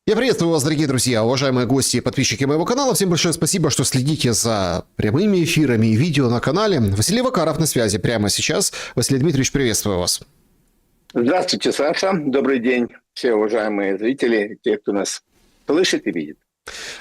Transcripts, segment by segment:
Я приветствую вас, дорогие друзья, уважаемые гости и подписчики моего канала. Всем большое спасибо, что следите за прямыми эфирами и видео на канале. Василий Вакаров на связи прямо сейчас. Василий Дмитриевич, приветствую вас. Здравствуйте, Саша. Добрый день, все уважаемые зрители, те, кто нас слышит и видит.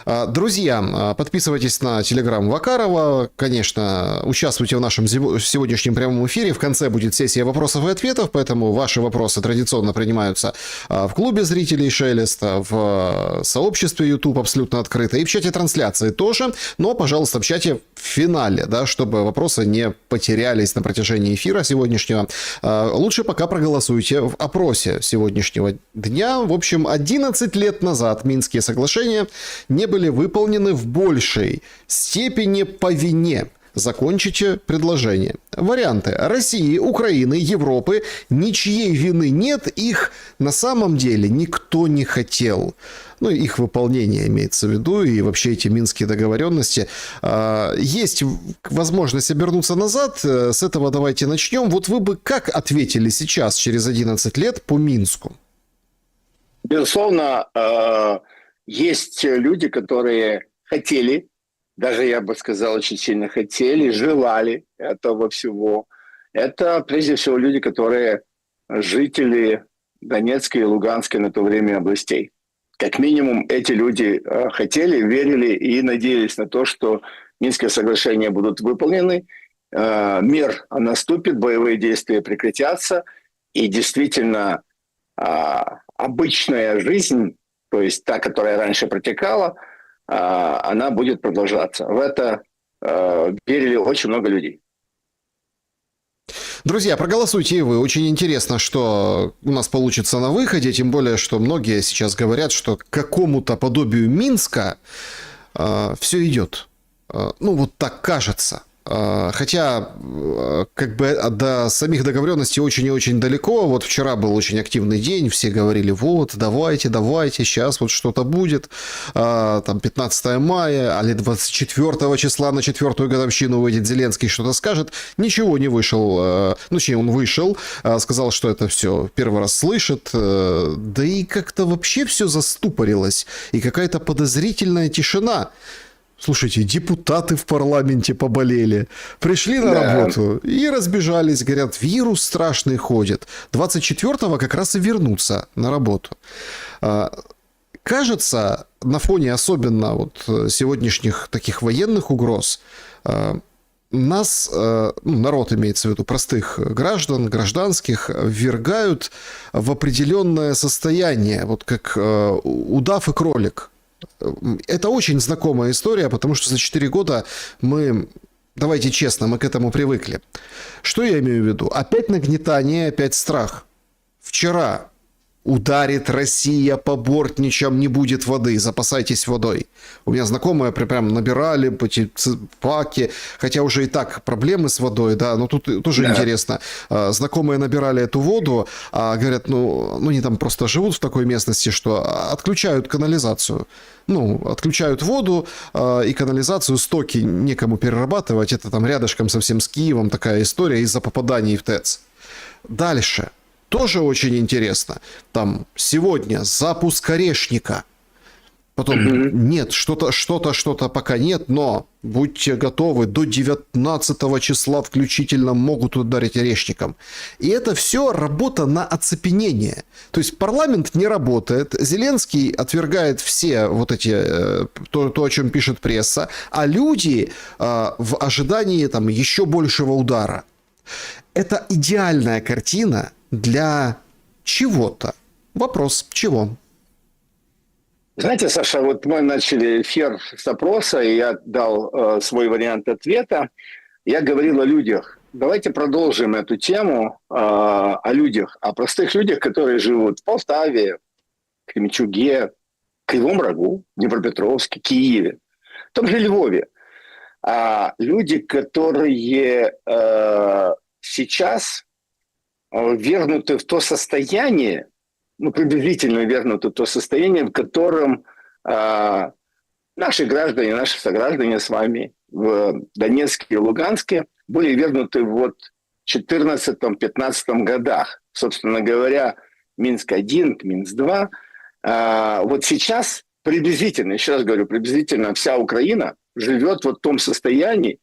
Друзья, подписывайтесь на телеграм Вакарова, конечно, участвуйте в нашем сегодняшнем прямом эфире, в конце будет сессия вопросов и ответов, поэтому ваши вопросы традиционно принимаются в клубе зрителей Шелеста, в сообществе YouTube абсолютно открыто и в чате трансляции тоже, но, пожалуйста, в чате в финале, да, чтобы вопросы не потерялись на протяжении эфира сегодняшнего. Лучше пока проголосуйте в опросе сегодняшнего дня. В общем, 11 лет назад Минские соглашения не были выполнены в большей степени по вине. Закончите предложение. Варианты: России, Украины, Европы. Ничьей вины нет, их на самом деле никто не хотел. Ну, их выполнение имеется в виду, и вообще эти минские договоренности. Есть возможность обернуться назад, с этого давайте начнем. Вот вы бы как ответили сейчас, через 11 лет, по Минску? Безусловно, есть люди, которые хотели, даже я бы сказал, очень сильно хотели, желали этого всего. Это прежде всего люди, которые жители Донецкой и Луганской на то время областей. Как минимум эти люди хотели, верили и надеялись на то, что Минские соглашения будут выполнены, мир наступит, боевые действия прекратятся, и действительно обычная жизнь, то есть та, которая раньше протекала, она будет продолжаться. В это верили очень много людей. Друзья, проголосуйте и вы. Очень интересно, что у нас получится на выходе, тем более, что многие сейчас говорят, что к какому-то подобию Минска все идет. Ну, вот так кажется. Хотя, как бы до самих договоренностей очень и очень далеко. Вот вчера был очень активный день, все говорили: вот, давайте, сейчас вот что-то будет. Там 15 мая, али 24 числа на 4-ю годовщину выйдет Зеленский, что-то скажет. Ничего не вышел. Ну, точнее, он вышел, сказал, что это все первый раз слышит. Да и как-то вообще все заступорилось. И какая-то подозрительная тишина. Слушайте, депутаты в парламенте поболели, пришли на работу и разбежались, говорят, вирус страшный ходит. 24-го как раз и вернутся на работу. Кажется, на фоне особенно вот сегодняшних таких военных угроз, нас, народ имеется в виду, простых граждан, гражданских, ввергают в определенное состояние, вот как удав и кролик. Это очень знакомая история, потому что за 4 года мы, давайте честно, мы к этому привыкли. Что я имею в виду? Опять нагнетание, опять страх. Вчера ударит Россия по бортничам, не будет воды, запасайтесь водой. У меня знакомые прям набирали эти паки, хотя уже и так проблемы с водой, да, но тут тоже интересно. Знакомые набирали эту воду, а говорят, ну, они там просто живут в такой местности, что отключают канализацию. Ну, отключают воду и канализацию, стоки некому перерабатывать, это там рядышком совсем с Киевом такая история из-за попаданий в ТЭЦ. Дальше. Тоже очень интересно. Там сегодня запуск Орешника. Потом нет, что-то пока нет, но будьте готовы, до 19 числа включительно могут ударить Орешником. И это все работа на оцепенение. То есть парламент не работает, Зеленский отвергает все вот эти, то, о чем пишет пресса, а люди в ожидании там еще большего удара. Это идеальная картина для чего-то. Вопрос, чего? Знаете, Саша, вот мы начали эфир с опроса, и я дал свой вариант ответа. Я говорил о людях. Давайте продолжим эту тему о людях, о простых людях, которые живут в Полтаве, в Кременчуге, Кривом Рогу, Днепропетровске, Киеве, в том же Львове. Люди, которые сейчас ввергнуты в то состояние, ну, приблизительно ввергнуты в то состояние, в котором наши граждане, наши сограждане с вами в Донецке и Луганске были ввергнуты вот в 2014-2015 годах. Собственно говоря, Минск-1, Минск-2 Вот сейчас приблизительно, еще раз говорю, приблизительно вся Украина живет вот в том состоянии,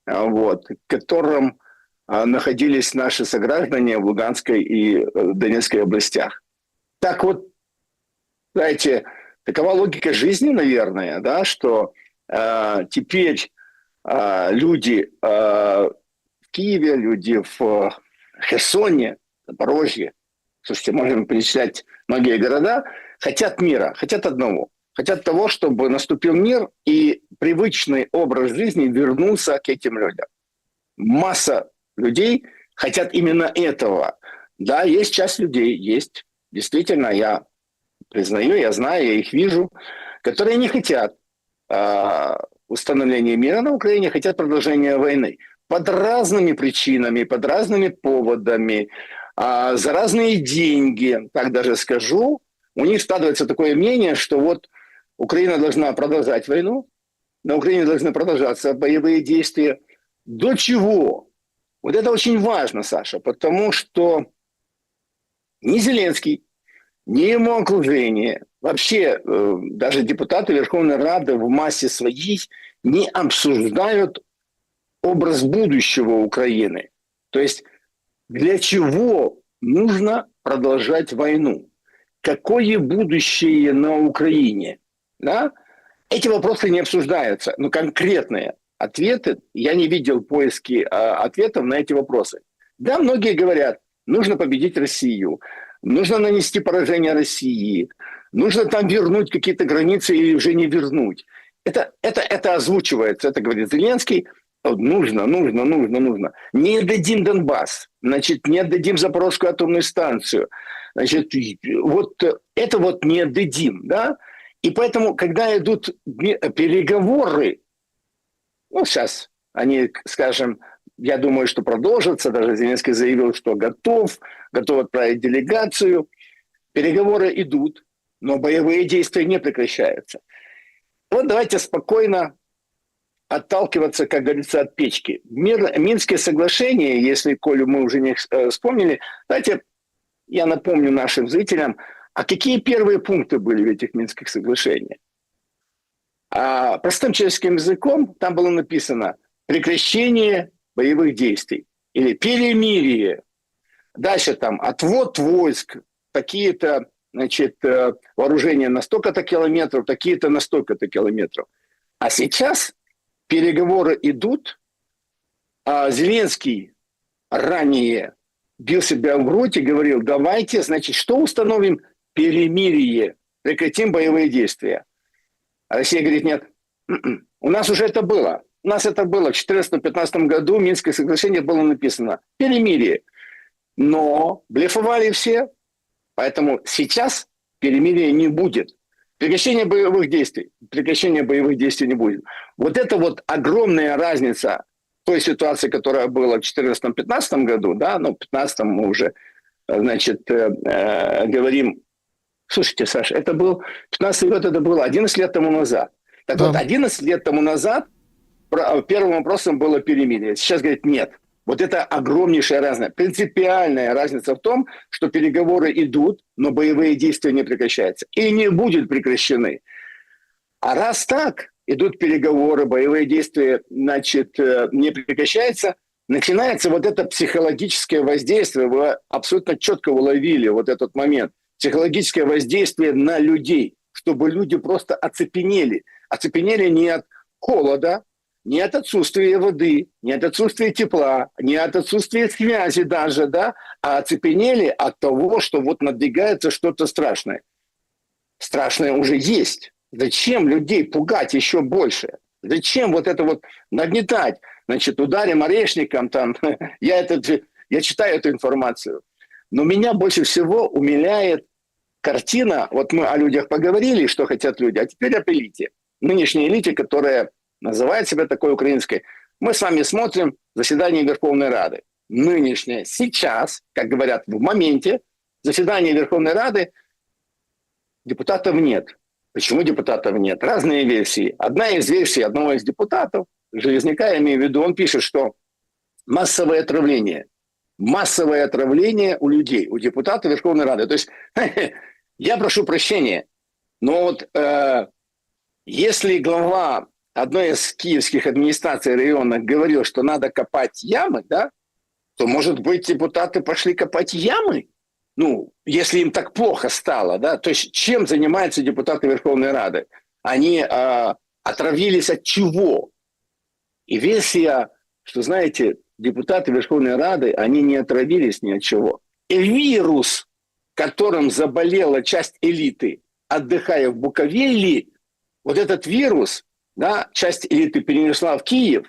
вот, в котором находились наши сограждане в Луганской и Донецкой областях. Так вот, знаете, такова логика жизни, наверное, да, что теперь люди в Киеве, люди в Херсоне, Запорожье, слушайте, можем перечислять многие города, хотят мира, хотят одного. Хотят того, чтобы наступил мир и привычный образ жизни вернулся к этим людям. Масса людей хотят именно этого. Да, есть часть людей, есть. Действительно, я признаю, я знаю, я их вижу, которые не хотят установления мира на Украине, хотят продолжения войны. Под разными причинами, под разными поводами, за разные деньги, так даже скажу. У них складывается такое мнение, что вот Украина должна продолжать войну, на Украине должны продолжаться боевые действия. До чего? Вот это очень важно, Саша, потому что ни Зеленский, ни ему окружение, вообще даже депутаты Верховной Рады в массе своей не обсуждают образ будущего Украины. То есть для чего нужно продолжать войну? Какое будущее на Украине? Да? Эти вопросы не обсуждаются. Но конкретные ответы, я не видел поиски ответов на эти вопросы. Да, многие говорят, нужно победить Россию, нужно нанести поражение России, нужно там вернуть какие-то границы или уже не вернуть. Это озвучивается, это говорит Зеленский. Нужно. Не отдадим Донбасс, значит, не отдадим Запорожскую атомную станцию. Значит, вот это вот не отдадим, да? И поэтому, когда идут переговоры, ну, сейчас они, скажем, я думаю, что продолжатся, даже Зеленский заявил, что готов отправить делегацию. Переговоры идут, но боевые действия не прекращаются. Вот давайте спокойно отталкиваться, как говорится, от печки. Минские соглашения, если, Колю, мы уже не вспомнили, давайте я напомню нашим зрителям, а какие первые пункты были в этих Минских соглашениях? Простым человеческим языком там было написано прекращение боевых действий или перемирие. Дальше там отвод войск, такие-то, значит, вооружения на столько-то километров, такие-то на столько-то километров. А сейчас переговоры идут, а Зеленский ранее бил себя в грудь и говорил, давайте, значит, что установим? Перемирие, прекратим боевые действия. А Россия говорит, нет, у нас уже это было. У нас это было в 2014-2015 году, в Минское соглашение было написано перемирие. Но блефовали все, поэтому сейчас перемирия не будет. Прекращения боевых действий не будет. Вот это вот огромная разница той ситуации, которая была в 2014-2015 году, да, но в 2015 мы уже, значит, говорим, слушайте, Саша, это был 15 год, это было 11 лет тому назад. Так да. Вот 11 лет тому назад первым вопросом было перемирие. Сейчас говорит, нет. Вот это огромнейшая разница, принципиальная разница в том, что переговоры идут, но боевые действия не прекращаются. И не будут прекращены. А раз так, идут переговоры, боевые действия, значит, не прекращаются, начинается вот это психологическое воздействие. Вы абсолютно четко уловили вот этот момент. Психологическое воздействие на людей, чтобы люди просто оцепенели. Оцепенели не от холода, не от отсутствия воды, не от отсутствия тепла, не от отсутствия связи даже, да, а оцепенели от того, что вот надвигается что-то страшное. Страшное уже есть. Зачем людей пугать еще больше? Зачем вот это вот нагнетать? Значит, ударим орешником там. Я читаю эту информацию. Но меня больше всего умиляет картина. Вот мы о людях поговорили, что хотят люди, а теперь об элите. Нынешней элите, которая называет себя такой украинской. Мы с вами смотрим заседание Верховной Рады. Нынешнее, сейчас, как говорят, в моменте заседания Верховной Рады депутатов нет. Почему депутатов нет? Разные версии. Одна из версий одного из депутатов, Железняка, я имею в виду, он пишет, что массовое отравление у людей, у депутатов Верховной Рады. То есть, я прошу прощения, Но вот если глава одной из киевских администраций района говорил, что надо копать ямы, да, то, может быть, депутаты пошли копать ямы? Ну, если им так плохо стало, да, то есть чем занимаются депутаты Верховной Рады? Они отравились от чего? И версия, что, знаете, депутаты Верховной Рады, они не отравились ни от чего. И вирус, которым заболела часть элиты, отдыхая в Буковеле, вот этот вирус, да, часть элиты перенесла в Киев,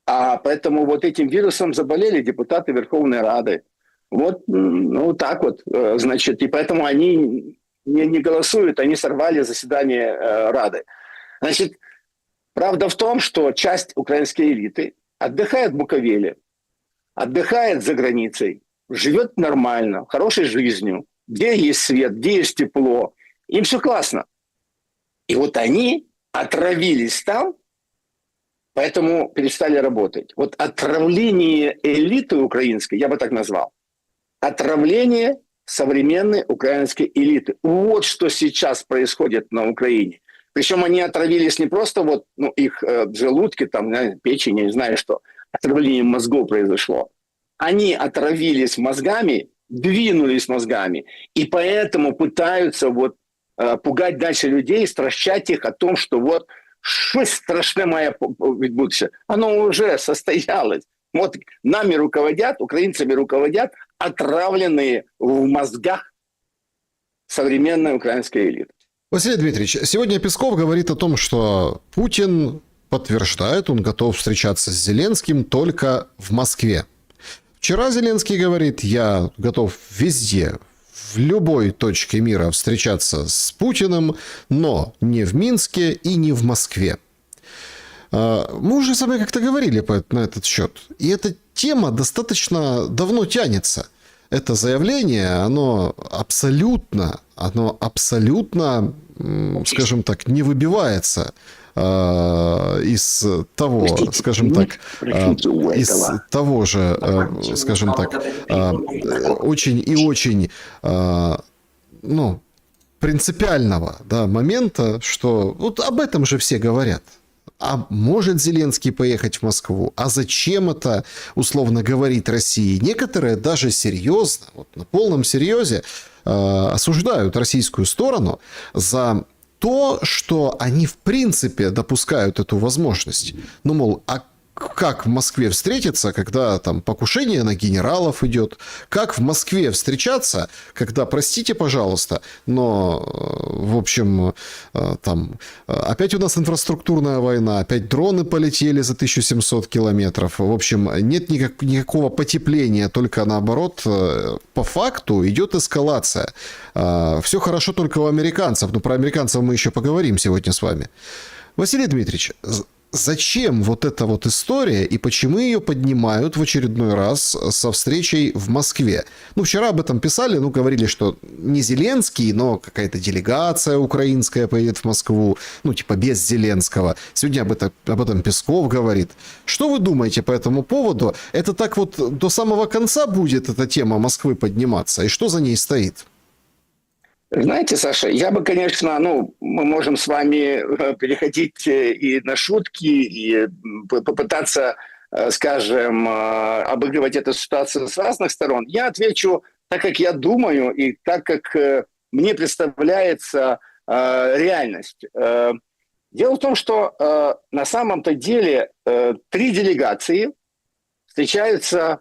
а поэтому вот этим вирусом заболели депутаты Верховной Рады. Вот, ну, так вот, значит, и поэтому они не голосуют, они сорвали заседание Рады. Значит, правда в том, что часть украинской элиты отдыхает в Буковеле, отдыхает за границей, живет нормально, хорошей жизнью, где есть свет, где есть тепло, им все классно. И вот они отравились там, поэтому перестали работать. Вот отравление элиты украинской, я бы так назвал, отравление современной украинской элиты. Вот что сейчас происходит на Украине. Причем они отравились не просто вот, ну, их желудки, там, печень, я не знаю что. Отравление мозгов произошло. Они отравились мозгами, двинулись мозгами. И поэтому пытаются вот пугать дальше людей, стращать их о том, что вот щось страшне має відбутися. Оно уже состоялось. Вот нами руководят, украинцами руководят отравленные в мозгах современной украинской элиты. Василий Дмитриевич, сегодня Песков говорит о том, что Путин подтверждает, он готов встречаться с Зеленским только в Москве. Вчера Зеленский говорит, я готов везде, в любой точке мира встречаться с Путиным, но не в Минске и не в Москве. Мы уже с вами как-то говорили на этот счет. И эта тема достаточно давно тянется. Это заявление, оно абсолютно, скажем так, не выбивается из того, скажем так, из того же, скажем так, очень и очень, ну, принципиального, да, момента, что вот об этом же все говорят. А может Зеленский поехать в Москву? А зачем это, условно, говорит России? Некоторые даже серьезно, вот на полном серьезе осуждают российскую сторону за то, что они в принципе допускают эту возможность. Ну, мол, а как в Москве встретиться, когда там покушение на генералов идет? Как в Москве встречаться, когда, простите, пожалуйста, но, в общем, там опять у нас инфраструктурная война, опять дроны полетели за 1700 километров. В общем, нет никакого потепления, только наоборот, по факту идет эскалация. Все хорошо только у американцев, но про американцев мы еще поговорим сегодня с вами. Василий Дмитриевич, зачем вот эта вот история и почему ее поднимают в очередной раз со встречей в Москве? Ну, вчера об этом писали, ну, говорили, что не Зеленский, но какая-то делегация украинская поедет в Москву, ну, типа без Зеленского. Сегодня об этом Песков говорит. Что вы думаете по этому поводу? Это так вот до самого конца будет эта тема Москвы подниматься? И что за ней стоит? Знаете, Саша, я бы, конечно, ну, мы можем с вами переходить и на шутки, и попытаться, скажем, обыгрывать эту ситуацию с разных сторон. Я отвечу так, как я думаю, и так, как мне представляется реальность. Дело в том, что на самом-то деле две делегации встречаются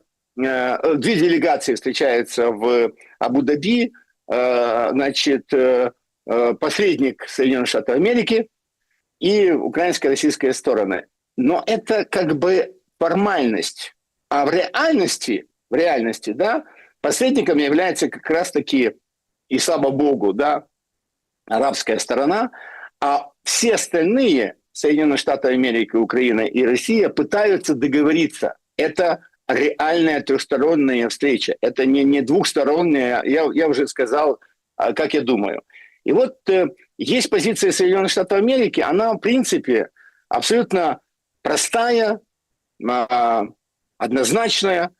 в Абу-Даби. Значит, посредник Соединенных Штатов Америки и украинская и российская стороны. Но это как бы формальность. А в реальности, да, посредником является как раз-таки, и слава богу, да, арабская сторона, а все остальные, Соединенные Штаты Америки, Украина и Россия, пытаются договориться. Это реальная трехсторонняя встреча. Это не двухсторонняя, я уже сказал, как я думаю. И вот есть позиция Соединенных Штатов Америки, она, в принципе, абсолютно простая, однозначная.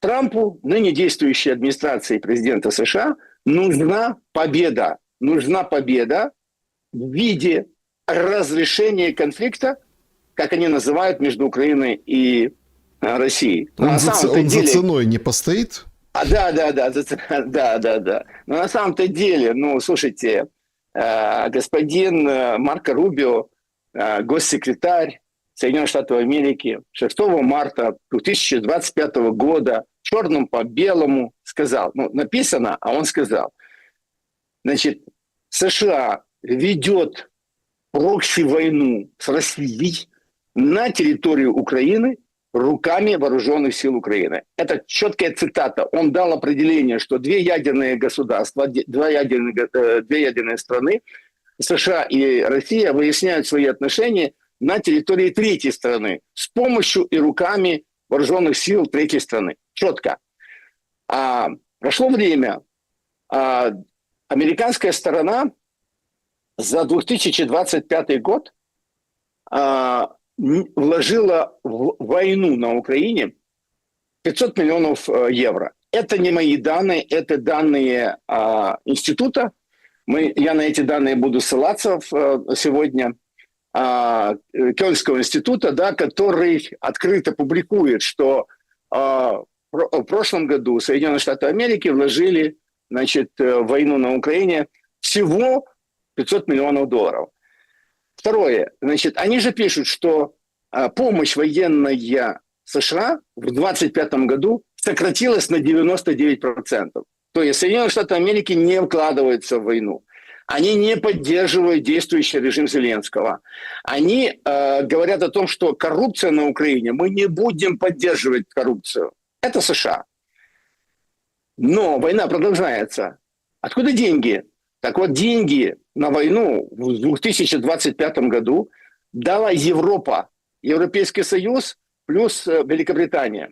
Трампу, ныне действующей администрации президента США, нужна победа в виде разрешения конфликта, как они называют, между Украиной и Россией. Но Он за ценой не постоит? Да. Но на самом-то деле, ну, слушайте, господин Марко Рубио, госсекретарь Соединенных Штатов Америки, 6 марта 2025 года черным по белому сказал, ну, написано, а он сказал, значит, США ведет прокси-войну с Россией на территории Украины руками вооруженных сил Украины. Это четкая цитата. Он дал определение, что две ядерные государства, две ядерные страны, США и Россия, выясняют свои отношения на территории третьей страны с помощью и руками вооруженных сил третьей страны. Четко. Прошло время. Американская сторона за 2025 год вложила в войну на Украине 500 миллионов евро. Это не мои данные, это данные института. Я на эти данные буду ссылаться сегодня. Кёльнского института, да, который открыто публикует, что в прошлом году Соединенные Штаты Америки вложили, значит, в войну на Украине всего 500 миллионов долларов. Второе, значит, они же пишут, что помощь военная США в 2025 году сократилась на 99%. То есть Соединенные Штаты Америки не вкладываются в войну. Они не поддерживают действующий режим Зеленского. Они говорят о том, что коррупция на Украине, мы не будем поддерживать коррупцию. Это США. Но война продолжается. Откуда деньги? Так вот, деньги на войну в 2025 году дала Европа, Европейский Союз плюс Великобритания.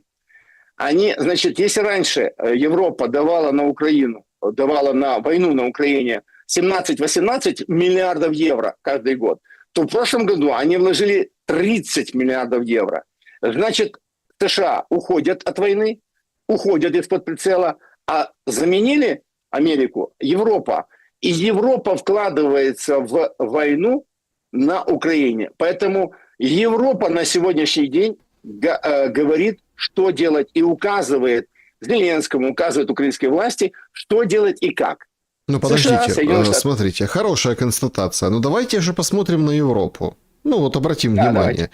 Они, значит, если раньше Европа давала на Украину, давала на войну на Украине 17-18 миллиардов евро каждый год, то в прошлом году они вложили 30 миллиардов евро. Значит, США уходят от войны, уходят из-под прицела, а заменили Америку Европа. И Европа вкладывается в войну на Украине. Поэтому Европа на сегодняшний день говорит, что делать, и указывает Зеленскому, указывает украинской власти, что делать и как. Ну, подождите, смотрите, хорошая констатация. Ну, давайте же посмотрим на Европу. Ну, вот обратим внимание.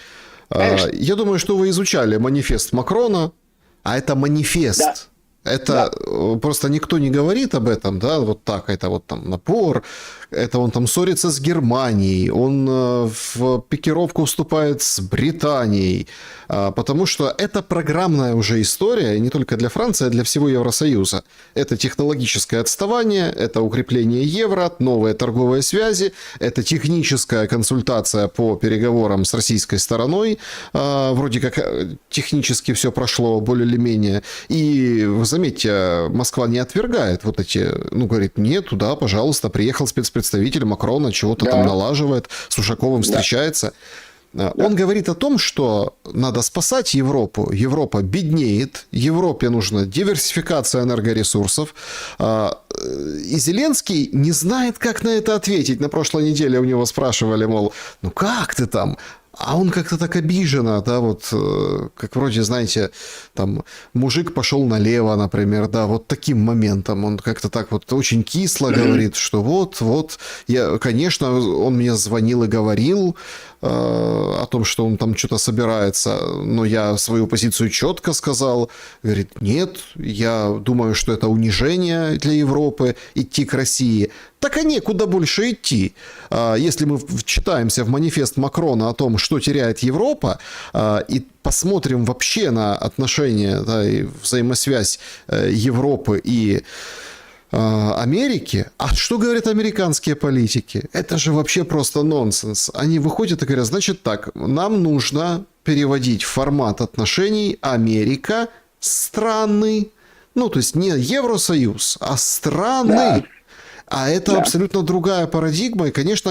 Я думаю, что вы изучали манифест Макрона, а это манифест. Да. Это просто никто не говорит об этом, да, вот так, это вот там напор, это он там ссорится с Германией, он в пикировку вступает с Британией, потому что это программная уже история, и не только для Франции, а для всего Евросоюза. Это технологическое отставание, это укрепление евро, новые торговые связи, это техническая консультация по переговорам с российской стороной, вроде как технически все прошло более или менее, и вы заметьте, Москва не отвергает вот эти, ну, говорит, нет, туда, пожалуйста, приехал спецпредставитель Макрона, чего-то там налаживает, с Ушаковым встречается. Он говорит о том, что надо спасать Европу. Европа беднеет, Европе нужна диверсификация энергоресурсов. И Зеленский не знает, как на это ответить. На прошлой неделе у него спрашивали, мол, ну как ты там? А он как-то так обиженно, да, вот, как вроде, знаете, там, мужик пошел налево, например, да, вот таким моментом, он как-то так вот очень кисло говорит, что вот, я, конечно, он мне звонил и говорил о том, что он там что-то собирается, но я свою позицию четко сказал, говорит, нет, я думаю, что это унижение для Европы, идти к России. Так а некуда больше идти. Если мы вчитаемся в манифест Макрона о том, что теряет Европа, и посмотрим вообще на отношения, да, и взаимосвязь Европы и Америки, а что говорят американские политики? Это же вообще просто нонсенс. Они выходят и говорят, значит так, нам нужно переводить формат отношений Америка-страны. Ну, то есть не Евросоюз, а страны. Да. А это Да. абсолютно другая парадигма, и, конечно,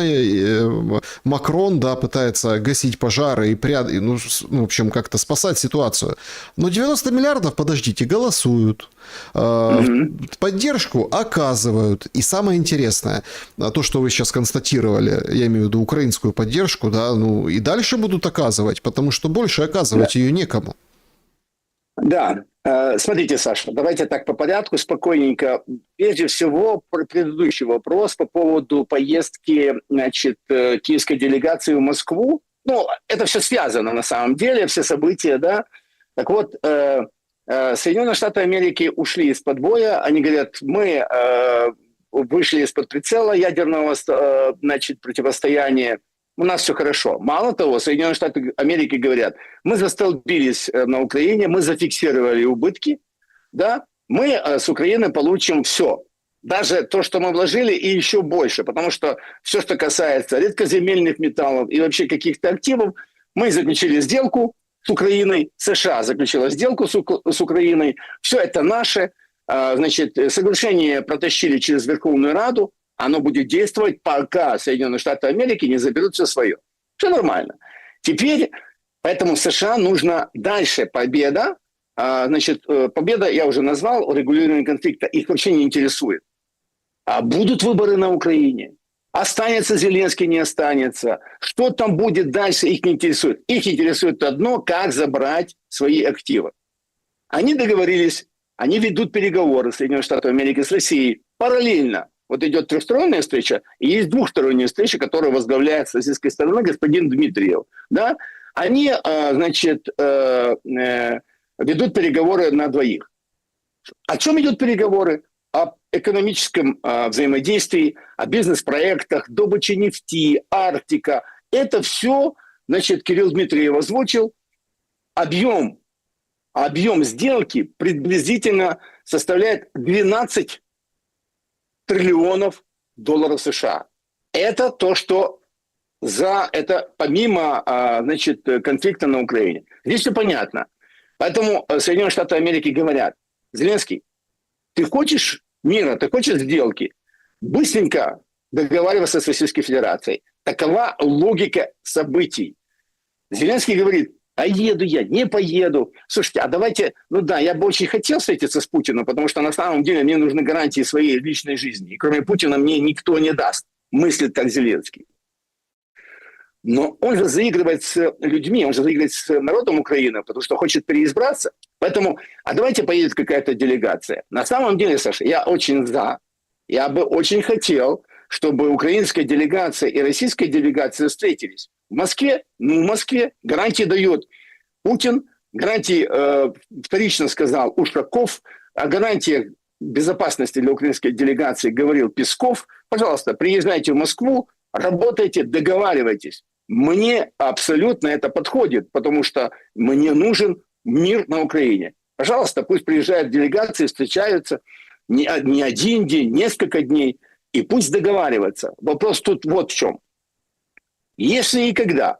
Макрон, да, пытается гасить пожары и в общем, как-то спасать ситуацию. Но 90 миллиардов, подождите, голосуют, Мгм. поддержку оказывают. И самое интересное, то, что вы сейчас констатировали, я имею в виду украинскую поддержку, да, ну и дальше будут оказывать, потому что больше оказывать ее некому. Да, смотрите, Саша, давайте так по порядку, спокойненько. Прежде всего, предыдущий вопрос по поводу поездки, значит, киевской делегации в Москву. Ну, это все связано на самом деле, все события, да. Так вот, Соединенные Штаты Америки ушли из-под боя. Они говорят, мы вышли из-под прицела ядерного, значит, противостояния. У нас все хорошо. Мало того, Соединенные Штаты Америки говорят, мы застолбились на Украине, мы зафиксировали убытки, да, мы с Украины получим все. Даже то, что мы вложили, и еще больше. Потому что все, что касается редкоземельных металлов и вообще каких-то активов, мы заключили сделку с Украиной, США заключила сделку с Украиной, все это наше. Значит, соглашение протащили через Верховную Раду, оно будет действовать, пока Соединенные Штаты Америки не заберут все свое. Все нормально. Теперь, поэтому США нужна дальше победа. Значит, победа, я уже назвал, урегулирование конфликта, их вообще не интересует. Будут выборы на Украине. Останется Зеленский, не останется. Что там будет дальше, их не интересует. Их интересует одно, как забрать свои активы. Они договорились, они ведут переговоры Соединенных Штатов Америки с Россией параллельно. Вот идет трехсторонняя встреча, и есть двухсторонняя встреча, которую возглавляет с российской стороны господин Дмитриев. Да? Они, значит, ведут переговоры на двоих. О чем идут переговоры? О экономическом взаимодействии, о бизнес-проектах, добыче нефти, Арктика. Это все, значит, Кирилл Дмитриев озвучил. Объем сделки приблизительно составляет 12 триллионов долларов США. Это то, что это помимо, значит, конфликта на Украине. Здесь все понятно. Поэтому Соединенные Штаты Америки говорят, Зеленский, ты хочешь мира, ты хочешь сделки, быстренько договариваться с Российской Федерацией. Такова логика событий. Зеленский говорит, а еду я, не поеду. Слушайте, а давайте, ну да, я бы очень хотел встретиться с Путиным, потому что на самом деле мне нужны гарантии своей личной жизни. И кроме Путина мне никто не даст. Мыслит так Зеленский. Но он же заигрывает с людьми, он же заигрывает с народом Украины, потому что хочет переизбраться. Поэтому, а давайте поедет какая-то делегация. На самом деле, Саша, я очень за. Я бы очень хотел, чтобы украинская делегация и российская делегация встретились. В Москве, в Москве гарантии дает Путин, гарантии вторично сказал Ушаков, о гарантиях безопасности для украинской делегации говорил Песков. Пожалуйста, приезжайте в Москву, работайте, договаривайтесь. Мне абсолютно это подходит, потому что мне нужен мир на Украине. Пожалуйста, пусть приезжают делегации, встречаются не один день, несколько дней, и пусть договариваются. Вопрос тут вот в чем. Если и когда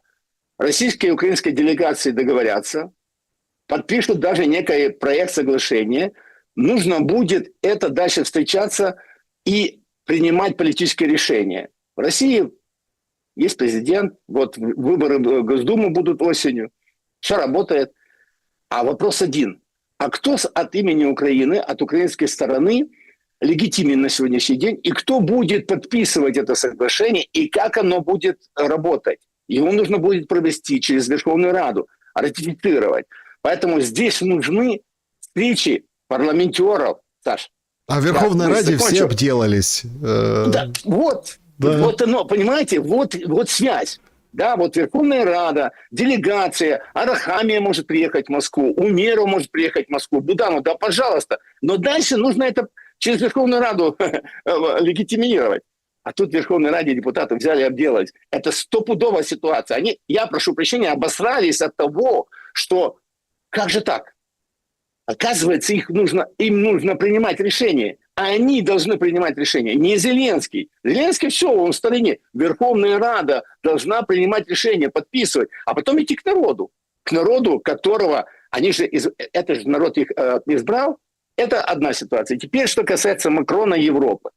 российская и украинская делегации договорятся, подпишут даже некий проект соглашения, нужно будет это дальше встречаться и принимать политические решения. В России есть президент, вот выборы в Госдуму будут осенью, все работает. А вопрос один. А кто от имени Украины, от украинской стороны легитимен на сегодняшний день, и кто будет подписывать это соглашение, и как оно будет работать? Его нужно будет провести через Верховную Раду, ратифицировать. Поэтому здесь нужны встречи парламентеров, Саш. А в Верховной Раде все обделались. Да, вот. Да. Вот оно, понимаете, вот связь. Да, вот Верховная Рада, делегация, Арахамия может приехать в Москву, Умеров может приехать в Москву, Буданов, да, пожалуйста. Но дальше нужно это через Верховную Раду легитимировать. А тут в Верховной Раде депутаты взяли и обделались. Это стопудовая ситуация. Они, я прошу прощения, обосрались от того, что как же так? Оказывается, им нужно принимать решения. А они должны принимать решения. Не Зеленский. Зеленский все, он в стороне. Верховная Рада должна принимать решения, подписывать, а потом идти к народу. К народу, которого они же, это же народ их избрал. Это одна ситуация. Теперь, что касается Макрона и Европы.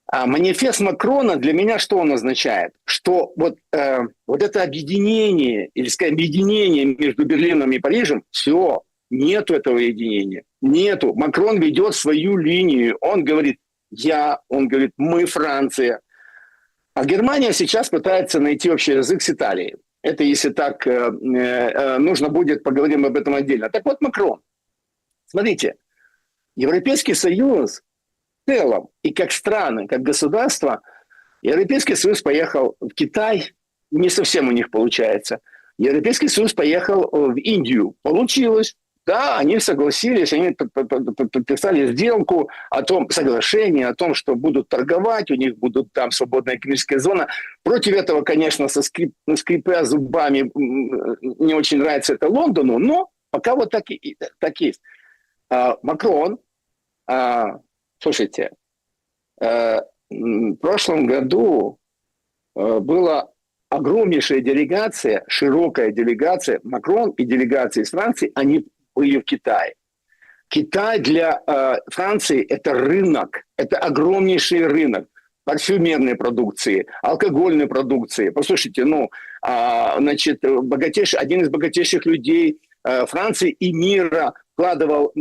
А манифест Макрона для меня что он означает? Что вот это объединение, или сказать, объединение между Берлином и Парижем, все, нету этого единения. Нету. Макрон ведет свою линию. Он говорит, он говорит, мы Франция. А Германия сейчас пытается найти общий язык с Италией. Это если так нужно будет, поговорим об этом отдельно. Так вот, Макрон. Смотрите, Европейский Союз в целом, и как страны, как государства, Европейский Союз поехал в Китай, не совсем у них получается. Европейский Союз поехал в Индию. Получилось. Да, они согласились, они подписали сделку о том, соглашение о том, что будут торговать, у них будут там свободная экономическая зона. Против этого, конечно, скрипя зубами, не очень нравится это Лондону, но пока вот так есть. Макрон, слушайте, в прошлом году была огромнейшая делегация, широкая делегация, Макрон и делегация из Франции, они были в Китае. Китай для Франции – это рынок, это огромнейший рынок парфюмерной продукции, алкогольной продукции. Послушайте, значит, один из богатейших людей Франции и мира вкладывал,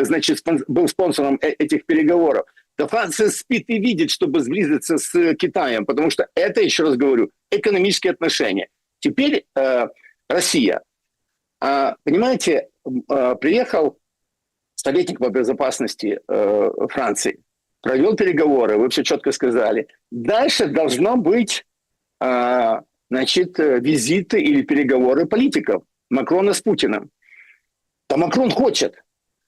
значит, был спонсором этих переговоров. Да Франция спит и видит, чтобы сблизиться с Китаем, потому что это, еще раз говорю, экономические отношения. Теперь Россия. Понимаете, приехал советник по безопасности Франции, провел переговоры, вы все четко сказали. Дальше должно быть, значит, визиты или переговоры политиков Макрона с Путиным. Да Макрон хочет.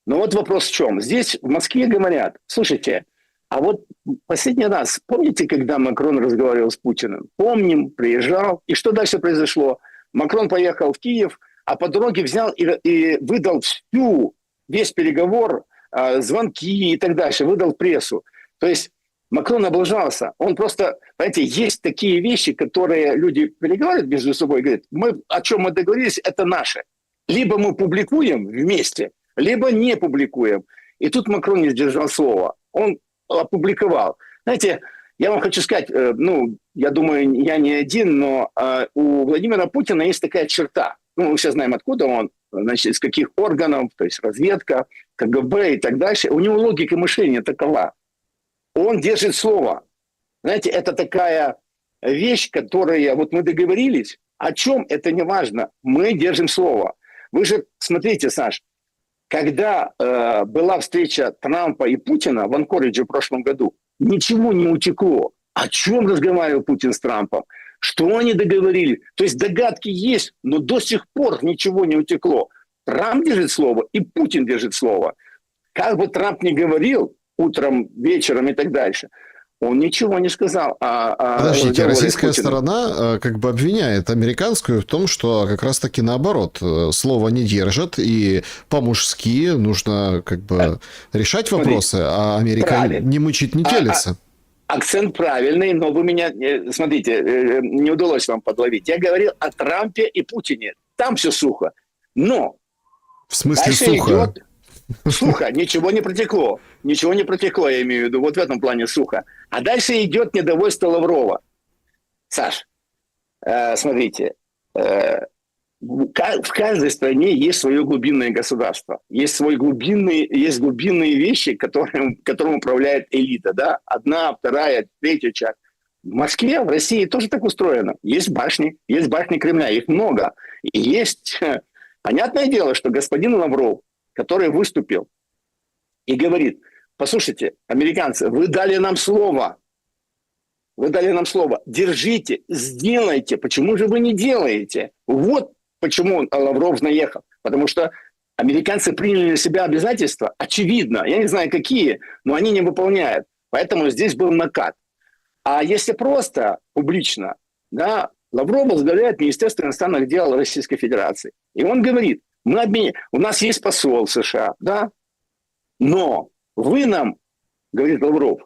Но вот вопрос в чем. Здесь в Москве говорят, слушайте, а вот последний раз, помните, когда Макрон разговаривал с Путиным? Помним, приезжал. И что дальше произошло? Макрон поехал в Киев, а по дороге взял и выдал весь переговор, звонки и так дальше, выдал в прессу. То есть Макрон облажался. Он просто, понимаете, есть такие вещи, которые люди переговаривают между собой и говорят, о чем мы договорились, это наше. Либо мы публикуем вместе, либо не публикуем. И тут Макрон не сдержал слова. Он опубликовал. Знаете, я вам хочу сказать, я думаю, я не один, но у Владимира Путина есть такая черта. Мы все знаем, откуда он, значит, из каких органов, то есть разведка, КГБ и так дальше. У него логика мышления такова. Он держит слово. Знаете, это такая вещь, которая, вот мы договорились, о чем это не важно, мы держим слово. Вы же смотрите, Саш, когда была встреча Трампа и Путина в Анкоридже в прошлом году, ничего не утекло. О чем разговаривал Путин с Трампом? Что они договорились? То есть догадки есть, но до сих пор ничего не утекло. Трамп держит слово, и Путин держит слово. Как бы Трамп ни говорил утром, вечером и так дальше, он ничего не сказал. Подождите, российская сторона как бы обвиняет американскую в том, что как раз-таки наоборот, слова не держат, и по-мужски нужно как бы решать вопросы, а Америка правильно. не мычит, не телится. Акцент правильный, но вы меня, смотрите, не удалось вам подловить. Я говорил о Трампе и Путине. Там все сухо. Но в смысле сухо? Идет сухо, ничего не протекло. Ничего не протекло, я имею в виду. Вот в этом плане сухо. А дальше идет недовольство Лаврова. Саш, смотрите, в каждой стране есть свое глубинное государство. Есть глубинные вещи, которым управляет элита. Да? Одна, вторая, третья часть. В Москве, в России тоже так устроено. Есть башни Кремля, их много. И есть, понятное дело, что господин Лавров, который выступил и говорит, послушайте, американцы, вы дали нам слово, держите, сделайте, почему же вы не делаете? Вот почему Лавров наехал, потому что американцы приняли на себя обязательства, очевидно, я не знаю какие, но они не выполняют, поэтому здесь был накат. А если просто, публично, да, Лавров возглавляет Министерство иностранных дел Российской Федерации, и он говорит, у нас есть посол США, да, но вы нам, говорит Лавров,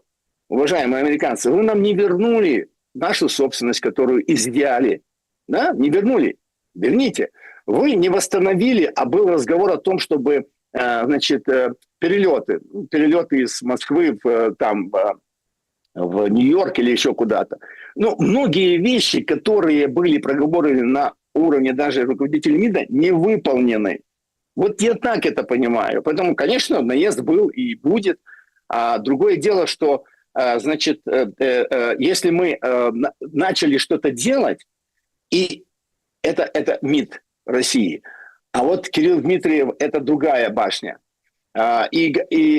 уважаемые американцы, вы нам не вернули нашу собственность, которую изъяли, да, не вернули, верните. Вы не восстановили, а был разговор о том, чтобы, значит, перелеты из Москвы в в Нью-Йорк или еще куда-то. Но многие вещи, которые были проговорены на уровне даже руководителей МИДа, не выполнены. Вот я так это понимаю. Поэтому, конечно, наезд был и будет. А другое дело, что, значит, если мы начали что-то делать, и это МИД России, а вот Кирилл Дмитриев – это другая башня. И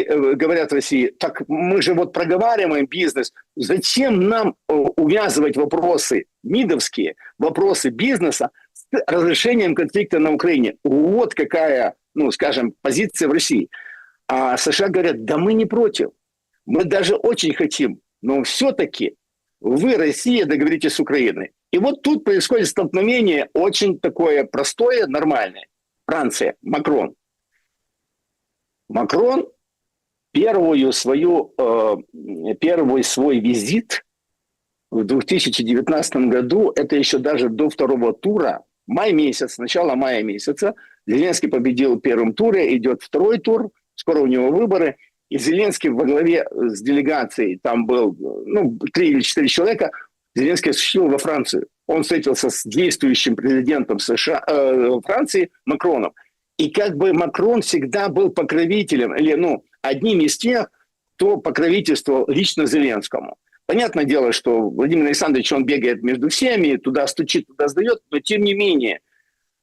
говорят в России, так мы же вот проговариваем бизнес, зачем нам увязывать вопросы МИДовские, вопросы бизнеса с разрешением конфликта на Украине? Вот какая, ну, скажем, позиция в России. А США говорят, да мы не против, мы даже очень хотим, но все-таки вы, Россия, договоритесь с Украиной. И вот тут происходит столкновение очень такое простое, нормальное. Франция, Макрон. Макрон первый свой визит в 2019 году, это еще даже до второго тура, май месяц, начало мая месяца, Зеленский победил в первом туре, идет второй тур, скоро у него выборы, и Зеленский во главе с делегацией, там был 3 или 4 человека, Зеленский осуществил во Францию. Он встретился с действующим президентом США, Франции Макроном. И как бы Макрон всегда был покровителем, или одним из тех, кто покровительствовал лично Зеленскому. Понятное дело, что Владимир Александрович, он бегает между всеми, туда стучит, туда сдает, но тем не менее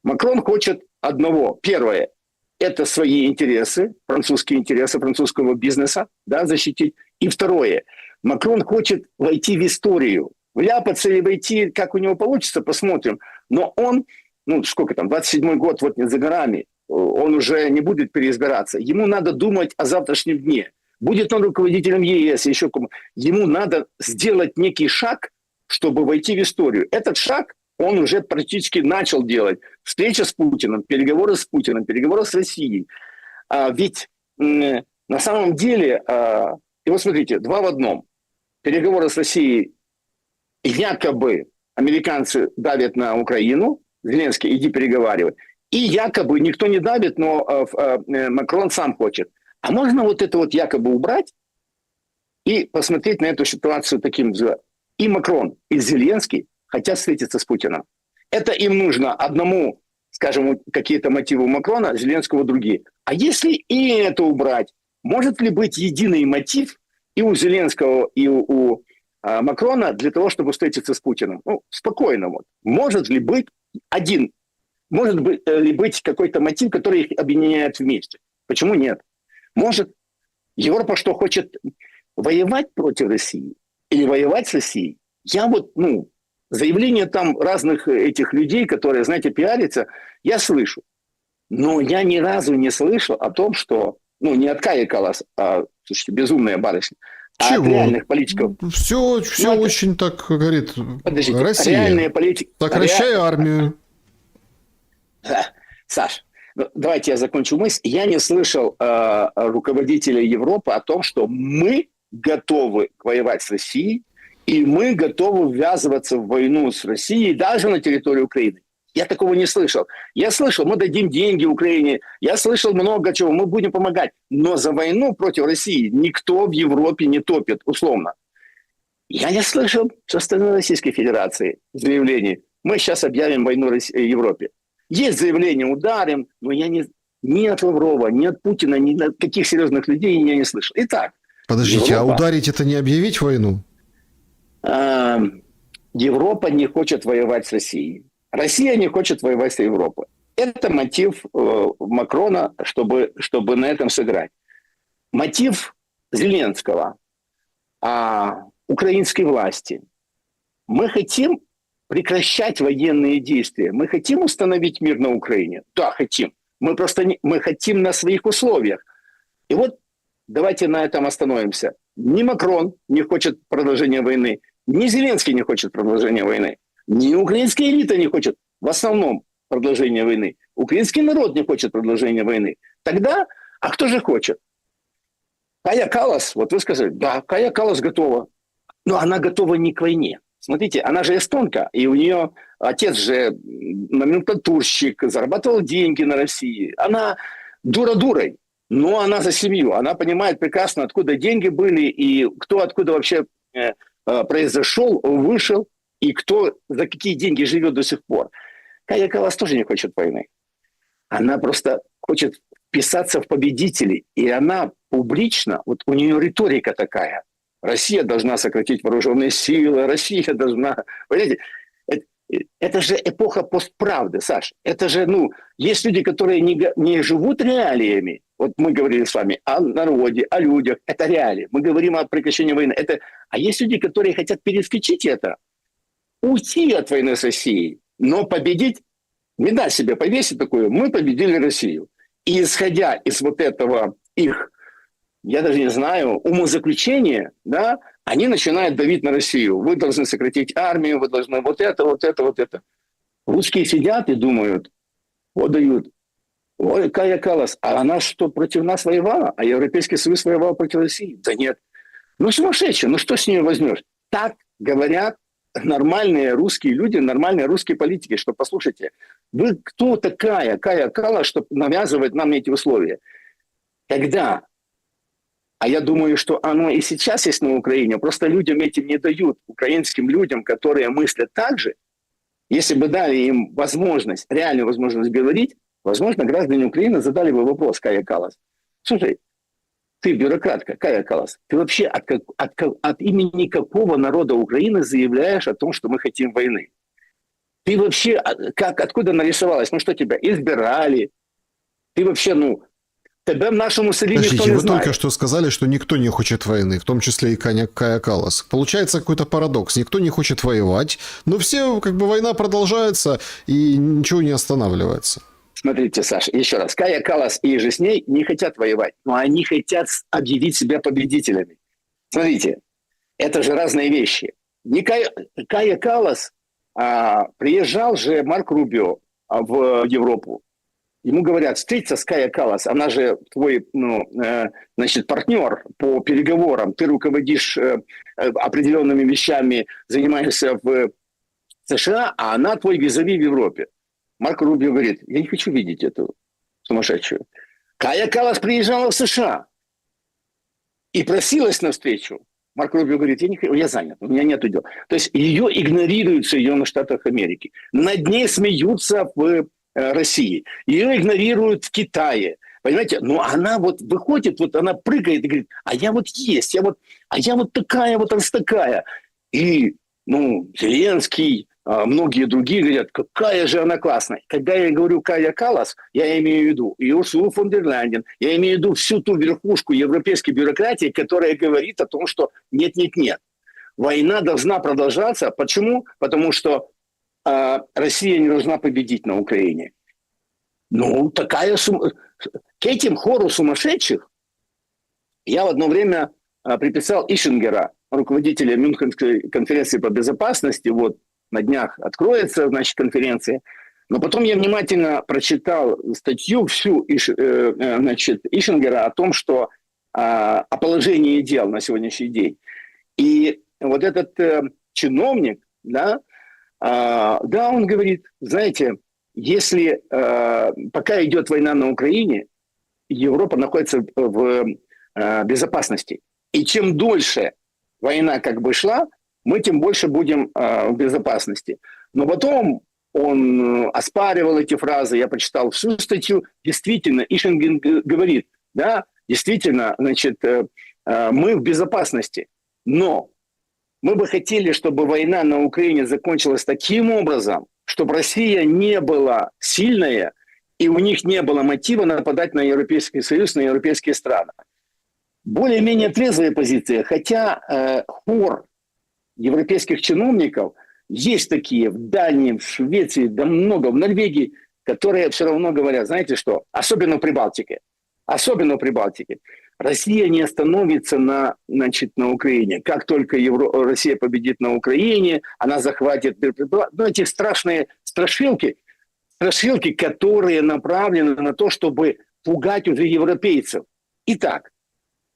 Макрон хочет одного. Первое – это свои интересы, французские интересы французского бизнеса, да, защитить. И второе – Макрон хочет войти в историю. Вляпаться или войти, как у него получится, посмотрим. Но он, 27-й год, вот не за горами, он уже не будет переизбираться. Ему надо думать о завтрашнем дне. Будет он руководителем ЕС, еще кому. Ему надо сделать некий шаг, чтобы войти в историю. Этот шаг он уже практически начал делать. Встреча с Путиным, переговоры с Путиным, переговоры с Россией. Ведь на самом деле, и вот смотрите, 2 в 1. Переговоры с Россией, якобы американцы давят на Украину, Зеленский, иди переговаривай. И якобы никто не давит, но Макрон сам хочет. А можно вот это вот якобы убрать и посмотреть на эту ситуацию таким взглядом. И Макрон, и Зеленский хотят встретиться с Путиным. Это им нужно одному, скажем, какие-то мотивы у Макрона, Зеленского другие. А если и это убрать, может ли быть единый мотив и у Зеленского, и у Макрона для того, чтобы встретиться с Путиным? Спокойно. Вот. Может ли быть ли быть какой-то мотив, который их объединяет вместе? Почему нет? Может. Европа что, хочет воевать против России? Или воевать с Россией? Я заявления там разных этих людей, которые, знаете, пиарятся, я слышу. Но я ни разу не слышал о том, что, не от Каи Каллас, слушайте, безумная барышня, а от реальных политиков. Все очень так говорит. Подождите, Россия. реальные политики. Сокращай армию. Саш, давайте я закончу мысль. Я не слышал руководителей Европы о том, что мы готовы воевать с Россией, и мы готовы ввязываться в войну с Россией даже на территории Украины. Я такого не слышал. Я слышал, мы дадим деньги Украине. Я слышал много чего, мы будем помогать. Но за войну против России никто в Европе не топит, условно. Я не слышал со стороны Российской Федерации заявлений. Мы сейчас объявим войну Европе. Есть заявление, ударим, но я ни от Лаврова, ни от Путина, ни от каких серьезных людей я не слышал. Итак. Подождите, Европа, а ударить это не объявить войну? Европа не хочет воевать с Россией. Россия не хочет воевать с Европой. Это мотив Макрона, чтобы на этом сыграть. Мотив Зеленского, украинской власти. Мы хотим прекращать военные действия. Мы хотим установить мир на Украине? Да, хотим. Мы хотим на своих условиях. И вот давайте на этом остановимся. Ни Макрон не хочет продолжения войны, ни Зеленский не хочет продолжения войны, ни украинская элита не хочет в основном продолжения войны. Украинский народ не хочет продолжения войны. Тогда, а кто же хочет? Кая Каллас, вот вы сказали, да, Кая Каллас готова. Но она готова не к войне. Смотрите, она же эстонка, и у нее отец же номенклатурщик, зарабатывал деньги на России. Она дура дурой, но она за семью. Она понимает прекрасно, откуда деньги были и кто откуда вообще произошел, вышел, и кто за какие деньги живет до сих пор. Кая Каллас тоже не хочет войны. Она просто хочет вписаться в победителей. И она публично, вот у нее риторика такая. Россия должна сократить вооруженные силы, Россия должна... Понимаете, это же эпоха постправды, Саш. Это же, есть люди, которые не живут реалиями. Вот мы говорили с вами о народе, о людях. Это реалии. Мы говорим о прекращении войны. А есть люди, которые хотят перескочить это, уйти от войны с Россией, но победить, медаль себе повесить такую, мы победили Россию. И исходя из вот этого их, я даже не знаю, умозаключения, да, они начинают давить на Россию. Вы должны сократить армию, вы должны вот это. Русские сидят и думают, вот дают. Ой, Кая Каллас, а она что, против нас воевала? А Европейский Союз воевал против России? Да нет. Сумасшедшая, что с нее возьмешь? Так говорят нормальные русские люди, нормальные русские политики, что, послушайте, вы кто такая, Кая Каллас, чтобы навязывать нам эти условия? Когда? А я думаю, что оно и сейчас есть на Украине, просто людям этим не дают, украинским людям, которые мыслят так же, если бы дали им возможность, реальную возможность говорить, возможно, граждане Украины задали бы вопрос Кая Каллас. Слушай, ты бюрократка, Кая Каллас, ты вообще от имени какого народа Украины заявляешь о том, что мы хотим войны? Ты вообще, откуда нарисовалась? Что тебя избирали? Ты вообще, тебя в нашем селе никто Подождите, не вы знает. только что сказали, что никто не хочет войны, в том числе и Кая Каллас. Получается какой-то парадокс. Никто не хочет воевать, но все, война продолжается и ничего не останавливается. Смотрите, Саша, еще раз. Кая Каллас и же с ней не хотят воевать, но они хотят объявить себя победителями. Смотрите, это же разные вещи. Не Кая Каллас, приезжал же Марк Рубио в Европу. Ему говорят, встретиться с Кая Каллас, она же твой партнер по переговорам, ты руководишь определенными вещами, занимаешься в США, а она твой визави в Европе. Марк Рубио говорит, я не хочу видеть эту сумасшедшую. Кая Каллас приезжала в США и просилась навстречу. Марк Рубио говорит, я занят, у меня нет дел. То есть ее игнорируют в Соединенных Штатах Америки. Над ней смеются в России. Ее игнорируют в Китае. Понимаете? Но она выходит, она прыгает и говорит, а я есть, а я такая, раз такая. И, Зеленский, многие другие говорят, какая же она классная. Когда я говорю Кая Каллас, я имею в виду и Урсулу фон дер Ляйен, я имею в виду всю ту верхушку европейской бюрократии, которая говорит о том, что нет. Война должна продолжаться. Почему? Потому что Россия не должна победить на Украине. К этим хору сумасшедших я в одно время приписал Ишингера, руководителя Мюнхенской конференции по безопасности. На днях откроется, конференция. Но потом я внимательно прочитал статью всю Ишингера о том, что о положении дел на сегодняшний день. И этот чиновник, он говорит, знаете, если пока идет война на Украине, Европа находится в безопасности. И чем дольше война шла, мы тем больше будем в безопасности. Но потом он оспаривал эти фразы, я прочитал всю статью. Действительно, Ишингер говорит, действительно, мы в безопасности. Но мы бы хотели, чтобы война на Украине закончилась таким образом, чтобы Россия не была сильная, и у них не было мотива нападать на Европейский Союз, на европейские страны. Более-менее трезвая позиция, хотя хор европейских чиновников есть такие в Дании, в Швеции, да много, в Норвегии, которые все равно говорят, знаете что, особенно в Прибалтике, Россия не остановится на Украине. Как только Россия победит на Украине, она захватит... эти страшные страшилки, которые направлены на то, чтобы пугать уже европейцев. Итак,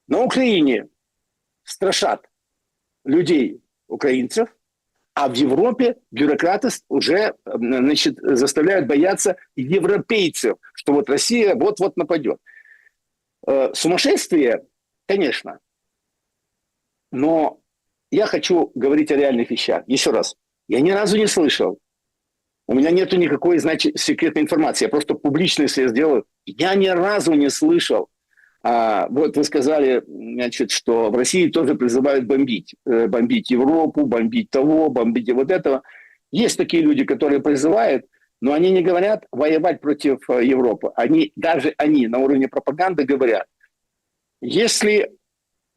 на Украине страшат людей, украинцев, а в Европе бюрократы уже заставляют бояться европейцев, что Россия вот-вот нападет. Сумасшествие, конечно, но я хочу говорить о реальных вещах. Еще раз, я ни разу не слышал, у меня нету никакой, значит, секретной информации, я просто публично, если я сделаю, я ни разу не слышал. Вот вы сказали, значит, что в России тоже призывают бомбить. Бомбить Европу, бомбить того, бомбить вот этого. Есть такие люди, которые призывают, но они не говорят воевать против Европы. Даже они на уровне пропаганды говорят, если,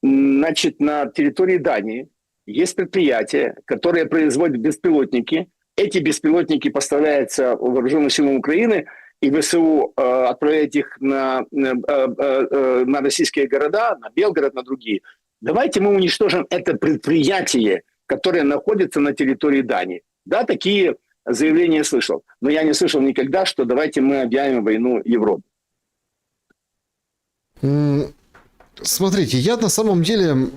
значит, на территории Дании есть предприятия, которые производят беспилотники, эти беспилотники поставляются вооруженным силам Украины, и ВСУ отправляет их на российские города, на Белгород, на другие. Давайте мы уничтожим это предприятие, которое находится на территории Дании. Да, такие заявления я слышал. Но я не слышал никогда, что давайте мы объявим войну Европе. Смотрите, я на самом деле...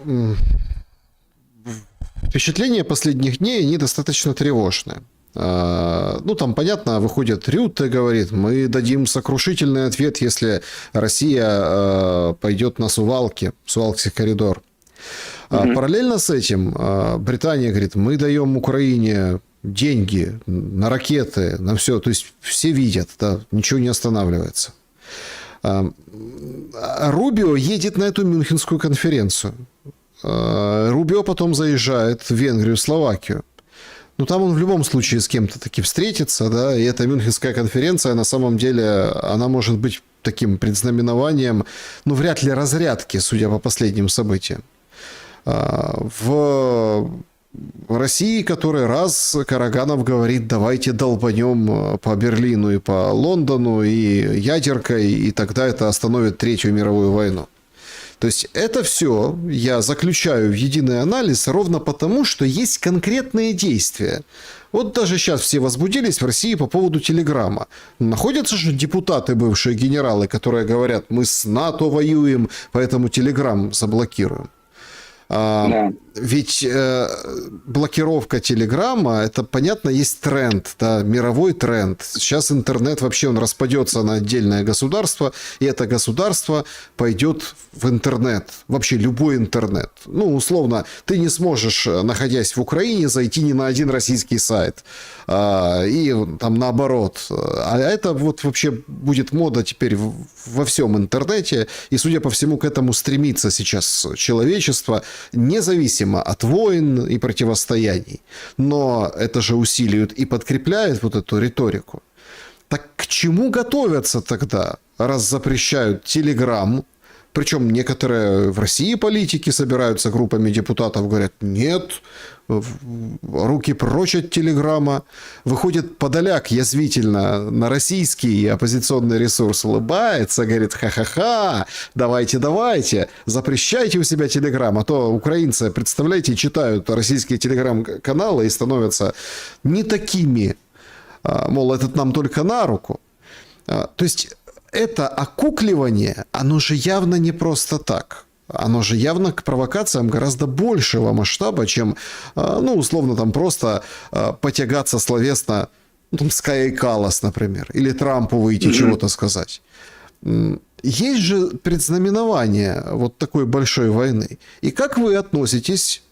Впечатления последних дней, они достаточно тревожные. Ну, там, понятно, выходит Рютте, говорит, мы дадим сокрушительный ответ, если Россия пойдет на Сувалкский коридор. Параллельно с этим Британия говорит, мы даем Украине деньги на ракеты, на все. То есть все видят, да, ничего не останавливается. Рубио едет на эту Мюнхенскую конференцию. Рубио потом заезжает в Венгрию, Словакию. Ну, там он в любом случае с кем-то таки встретится, да, и эта Мюнхенская конференция, на самом деле, она может быть таким предзнаменованием, ну, вряд ли разрядки, судя по последним событиям. В России который раз Караганов говорит, давайте долбанем по Берлину и по Лондону, и ядеркой, и тогда это остановит Третью мировую войну. То есть это все я заключаю в единый анализ ровно потому, что есть конкретные действия. Вот даже сейчас все возбудились в России по поводу Телеграма. Находятся же депутаты, бывшие генералы, которые говорят, мы с НАТО воюем, поэтому Телеграм заблокируем. Да. Ведь блокировка Телеграма, это, понятно, есть тренд, да, мировой тренд. Сейчас интернет вообще он распадется на отдельное государство, и это государство пойдет в интернет, вообще любой интернет. Ну, условно, ты не сможешь, находясь в Украине, зайти ни на один российский сайт. И там наоборот. А это вот вообще будет мода теперь во всем интернете, и, судя по всему, к этому стремится сейчас человечество, независимо от войн и противостояний. Но это же усиливает и подкрепляет вот эту риторику. Так к чему готовятся тогда, раз запрещают Телеграм? Причем некоторые в России политики собираются группами депутатов, говорят, нет, руки прочь от Телеграма. Выходит Подоляк язвительно на российский оппозиционный ресурс, улыбается, говорит, ха-ха-ха, давайте, запрещайте у себя Телеграм, а то украинцы, представляете, читают российские Телеграм-каналы и становятся не такими, мол, этот нам только на руку. То есть это окукливание, оно же явно не просто так. Оно же явно к провокациям гораздо большего масштаба, чем, ну, условно, там просто потягаться словесно, ну, там, с Каей Каллас, например, или Трампу выйти чего-то сказать. Есть же предзнаменование вот такой большой войны. И как вы относитесь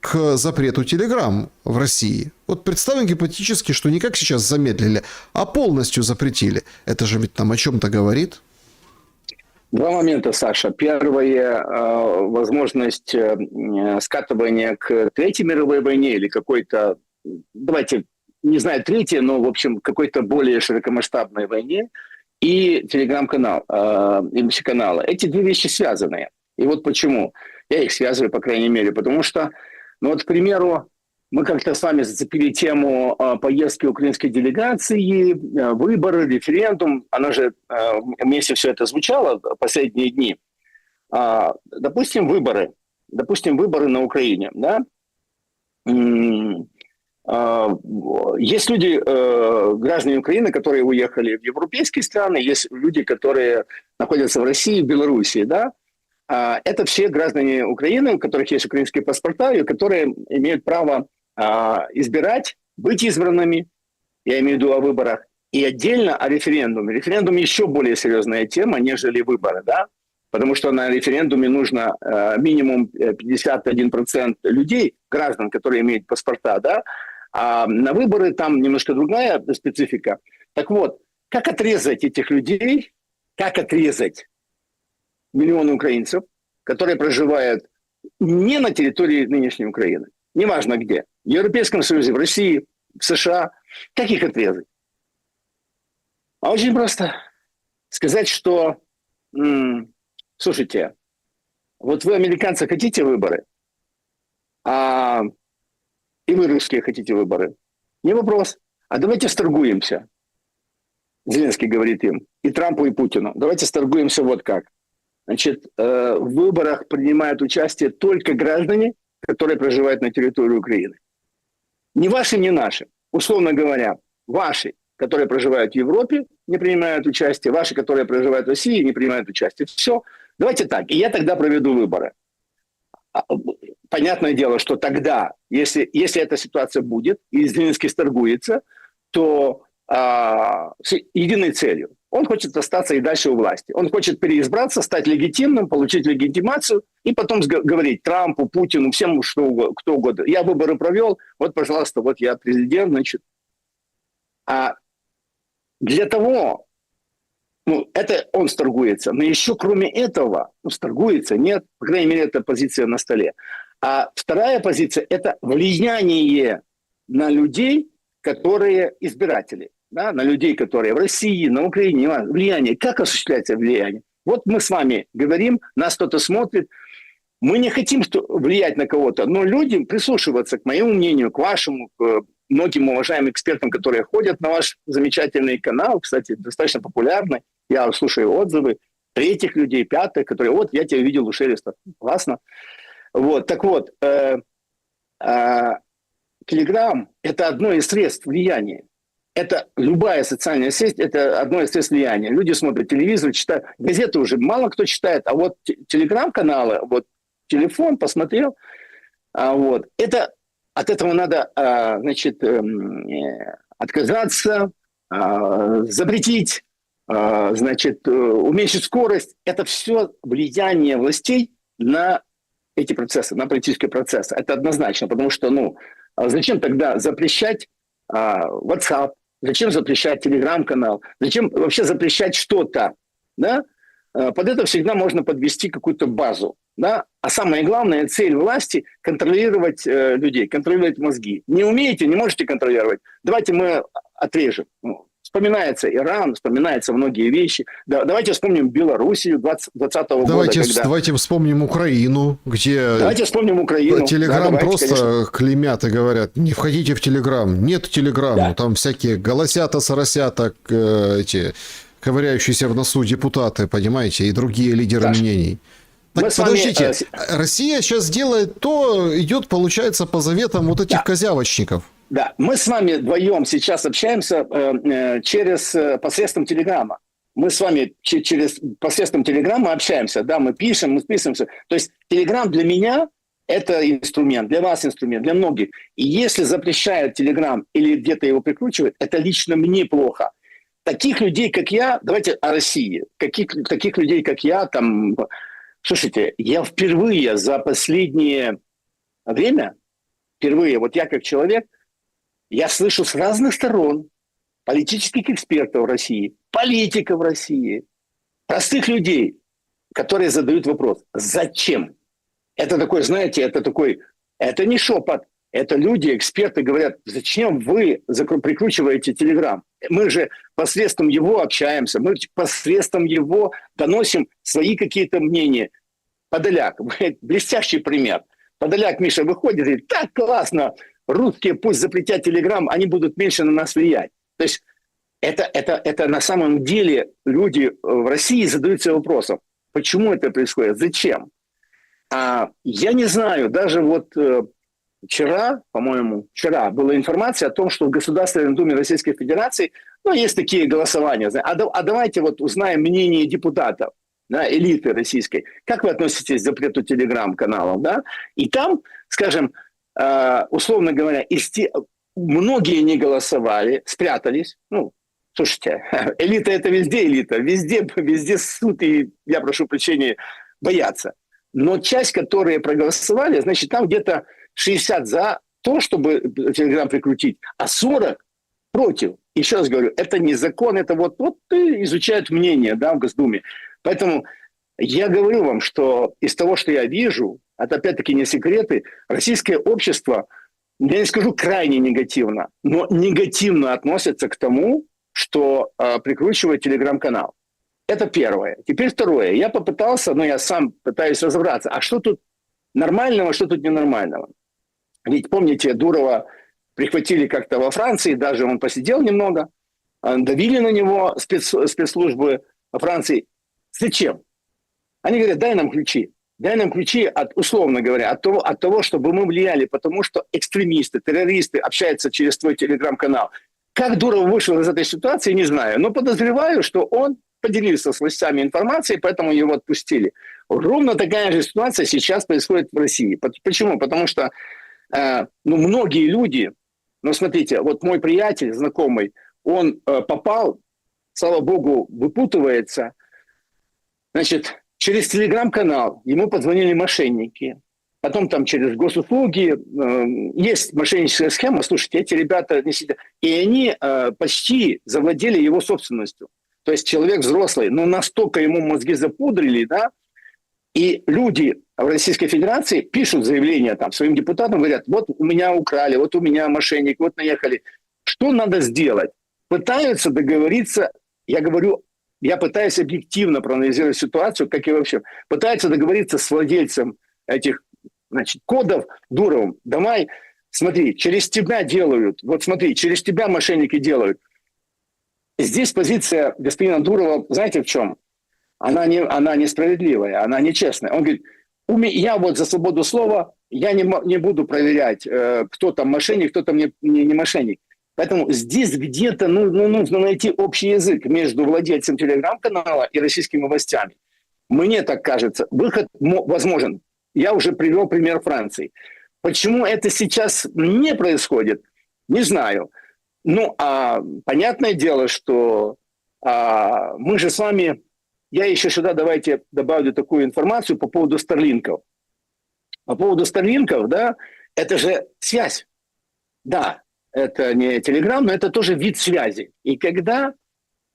к запрету Телеграм в России? Вот представим гипотетически, что не как сейчас замедлили, а полностью запретили. Это же ведь нам о чем-то говорит. Два момента, Саша. Первое, возможность скатывания к Третьей мировой войне или какой-то, давайте, не знаю, третьей, но, в общем, какой-то более широкомасштабной войне и телеграм-канал, каналы. Эти две вещи связаны. И вот почему. Я их связываю, по крайней мере, потому что, ну вот, к примеру, мы как-то с вами зацепили тему поездки украинской делегации, выборы, референдум. Она же вместе все это звучало последние дни. Допустим, выборы на Украине, да? Есть люди, граждане Украины, которые уехали в европейские страны, есть люди, которые находятся в России, в Белоруссии, да? Это все граждане Украины, у которых есть украинские паспорта, и которые имеют право избирать, быть избранными, я имею в виду о выборах, и отдельно о референдуме. Референдум еще более серьезная тема, нежели выборы, да? потому что на референдуме нужно минимум 51% людей, граждан, которые имеют паспорта, да, а на выборы там немножко другая специфика. Так вот, как отрезать этих людей, как отрезать миллионы украинцев, которые проживают не на территории нынешней Украины, неважно где, в Европейском Союзе, в России, в США, как их отрезать? А очень просто сказать, что, слушайте, вот вы, американцы, хотите выборы, и вы, русские, хотите выборы. Не вопрос. А давайте сторгуемся. Зеленский говорит им, и Трампу, и Путину. Давайте сторгуемся вот как. Значит, в выборах принимают участие только граждане, которые проживают на территории Украины. Ни ваши, ни наши. Условно говоря, ваши, которые проживают в Европе, не принимают участие. Ваши, которые проживают в России, не принимают участие. Все. Давайте так. И я тогда проведу выборы. Понятное дело, что тогда, если эта ситуация будет, и Зеленский сторгуется, то с единой целью. Он хочет остаться и дальше у власти. Он хочет переизбраться, стать легитимным, получить легитимацию и потом говорить Трампу, Путину, всем, кто угодно. Я выборы провел, вот, пожалуйста, вот я президент, значит. А для того, это он сторгуется. Но еще кроме этого, сторгуется, нет, по крайней мере, это позиция на столе. А вторая позиция – это влияние на людей, которые избиратели. Да, на людей, которые в России, на Украине, влияние. Как осуществляется влияние? Вот мы с вами говорим, нас кто-то смотрит. Мы не хотим влиять на кого-то, но людям прислушиваться к моему мнению, к вашему, к многим уважаемым экспертам, которые ходят на ваш замечательный канал, кстати, достаточно популярный. Я слушаю отзывы третьих людей, пятых, которые, вот, я тебя видел у Шелеста. Классно. Вот, так вот, Телеграм – это одно из средств влияния. Это любая социальная сеть, это одно из средств влияния. Люди смотрят телевизор, читают. Газеты уже мало кто читает, а вот телеграм-каналы, вот телефон посмотрел, вот. От этого надо, значит, отказаться, запретить, значит, уменьшить скорость. Это все влияние властей на эти процессы, на политические процессы. Это однозначно, потому что, зачем тогда запрещать WhatsApp, зачем запрещать телеграм-канал, зачем вообще запрещать что-то, да? Под это всегда можно подвести какую-то базу, да? А самое главное, цель власти – контролировать людей, контролировать мозги. Не умеете, не можете контролировать, давайте мы отрежем. Вспоминается Иран, вспоминаются многие вещи. Давайте вспомним Белоруссию 2020 года. Давайте вспомним Украину, где Телеграм просто конечно. Клеймят и говорят, не входите в Телеграм, нет Телеграма. Да. Там всякие голосята, соросята, эти ковыряющиеся в носу депутаты, понимаете, и другие лидеры мнений. Так, подождите, Россия сейчас делает идет, получается, по заветам вот этих козявочников. Да, мы с вами вдвоем сейчас общаемся посредством Телеграма. Мы с вами посредством Телеграма общаемся, да, мы пишем, мы списываемся. То есть Телеграм для меня – это инструмент, для вас инструмент, для многих. И если запрещают Телеграм или где-то его прикручивают, это лично мне плохо. Таких людей, как я, давайте о России, таких людей, как я, там, слушайте, я впервые за последнее время, вот я как человек, я слышу с разных сторон политических экспертов в России, политиков в России, простых людей, которые задают вопрос, зачем? Это такой, знаете, это не шепот, это люди, эксперты говорят, зачем вы прикручиваете Телеграм? Мы же посредством его общаемся, мы посредством его доносим свои какие-то мнения. Подоляк, блестящий пример. Подоляк, Миша, выходит и говорит, так классно, русские пусть запретят Телеграм, они будут меньше на нас влиять. То есть это на самом деле люди в России задаются вопросом, почему это происходит, зачем? Я не знаю, даже вот вчера была информация о том, что в Государственной Думе Российской Федерации, есть такие голосования, а давайте вот узнаем мнение депутатов, да, элиты российской. Как вы относитесь к запрету телеграм-каналов, да? И там, скажем, условно говоря, многие не голосовали, спрятались, Слушайте, элита – это везде элита. Везде суд и, я прошу прощения, боятся. Но часть, которые проголосовали, значит, там где-то 60 за то, чтобы Телеграм прикрутить, а 40 против. Еще раз говорю, это не закон, это вот изучают мнение, да, в Госдуме. Поэтому я говорю вам, что из того, что я вижу, это опять-таки не секреты, российское общество, я не скажу крайне негативно, но негативно относится к тому, что прикручивает телеграм-канал. Это первое. Теперь второе. Я попытался, я сам пытаюсь разобраться, а что тут нормального, что тут ненормального. Ведь помните, Дурова прихватили как-то во Франции, даже он посидел немного, давили на него спецслужбы во Франции. Зачем? Они говорят, дай нам ключи. Дай нам ключи, условно говоря, от того, чтобы мы влияли, потому что экстремисты, террористы общаются через твой телеграм-канал. Как Дуров вышел из этой ситуации, не знаю. Но подозреваю, что он поделился с властями информацией, поэтому его отпустили. Ровно такая же ситуация сейчас происходит в России. Почему? Потому что многие люди, смотрите, вот мой приятель, знакомый, он попал, слава богу, выпутывается, значит, через телеграм-канал ему позвонили мошенники. Потом там через госуслуги есть мошенническая схема. Слушайте, эти ребята не сидят. И они почти завладели его собственностью. То есть человек взрослый, но настолько ему мозги запудрили, да, и люди в Российской Федерации пишут заявления там своим депутатам, говорят, вот у меня украли, вот у меня мошенник, вот наехали. Что надо сделать? Пытаются договориться, я пытаюсь объективно проанализировать ситуацию, как и вообще. Пытаются договориться с владельцем этих, кодов Дуровым. Давай, смотри, через тебя делают, вот смотри, через тебя мошенники делают. Здесь позиция господина Дурова, знаете в чем? Она несправедливая, она нечестная. Он говорит, я вот за свободу слова, я не буду проверять, кто там мошенник, кто там не мошенник. Поэтому здесь где-то нужно найти общий язык между владельцем телеграм-канала и российскими властями. Мне так кажется. Выход возможен. Я уже привел пример Франции. Почему это сейчас не происходит, не знаю. Понятное дело, что мы же с вами... Я еще сюда давайте добавлю такую информацию по поводу старлинков. По поводу старлинков, да, это же связь. Да, это не Телеграм, но это тоже вид связи. И когда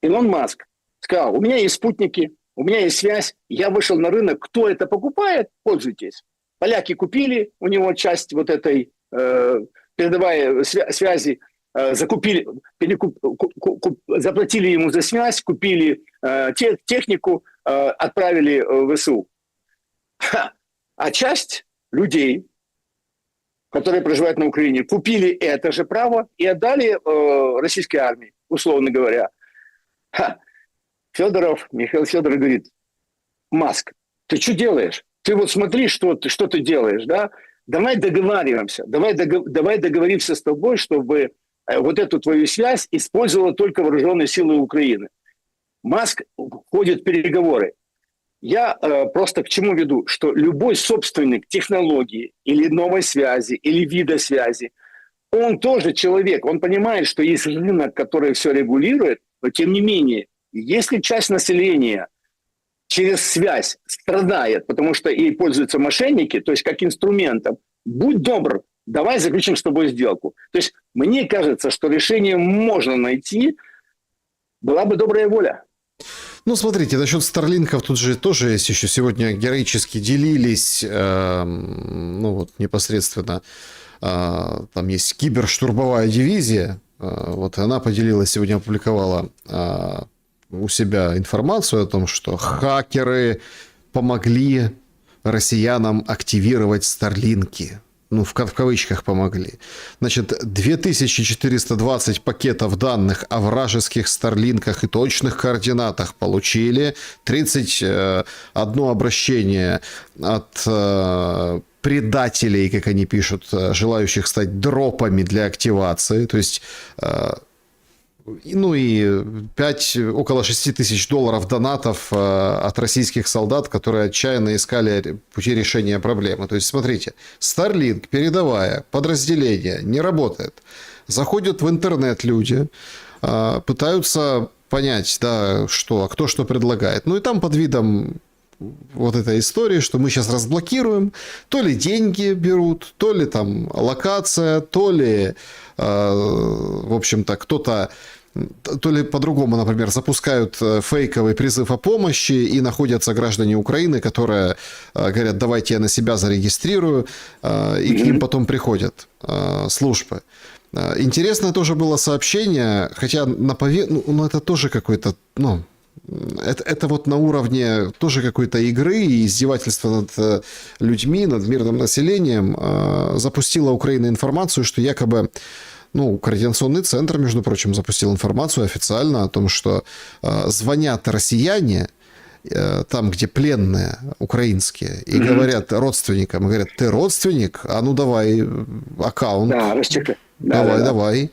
Илон Маск сказал, у меня есть спутники, у меня есть связь, я вышел на рынок, кто это покупает, пользуйтесь. Поляки купили у него часть вот этой передовой связи, заплатили ему за связь, купили технику, отправили в ВСУ. А часть людей, которые проживают на Украине, купили это же право и отдали российской армии, условно говоря. Михаил Федоров говорит, Маск, ты что делаешь? Ты вот смотри, что ты делаешь, да? Давай договариваемся, давай договоримся с тобой, чтобы вот эту твою связь использовала только вооруженные силы Украины. Маск входит в переговоры. Я просто к чему веду, что любой собственник технологии или новой связи, или вида связи, он тоже человек, он понимает, что есть рынок, который все регулирует, но тем не менее, если часть населения через связь страдает, потому что ей пользуются мошенники, то есть как инструментом, будь добр, давай заключим с тобой сделку. То есть мне кажется, что решение можно найти, была бы добрая воля. Смотрите, насчет старлинков тут же тоже есть еще сегодня героически делились, непосредственно там есть киберштурмовая дивизия, вот она поделилась, сегодня опубликовала у себя информацию о том, что хакеры помогли россиянам активировать старлинки. В кавычках помогли. Значит, 2420 пакетов данных о вражеских старлинках и точных координатах получили. 31 обращение от предателей, как они пишут, желающих стать дропами для активации. То есть... и около 6 тысяч долларов донатов от российских солдат, которые отчаянно искали пути решения проблемы. То есть, смотрите, Starlink, передовая, подразделение, не работает. Заходят в интернет люди, пытаются понять, да, кто что предлагает. Ну и там под видом вот этой истории, что мы сейчас разблокируем, то ли деньги берут, то ли там локация, то ли, в общем-то, кто-то, то ли по-другому, например, запускают фейковый призыв о помощи, и находятся граждане Украины, которые говорят, давайте я на себя зарегистрирую, и к ним потом приходят службы. Интересное тоже было сообщение, хотя ну, это тоже какой-то, ну, это вот на уровне тоже какой-то игры и издевательства над людьми, над мирным населением. Запустила Украина информацию, что якобы, ну, Координационный центр, между прочим, запустил информацию официально о том, что звонят россияне, там, где пленные украинские, и говорят родственникам, говорят, ты родственник? А ну давай аккаунт. Да, расчекай. Давай.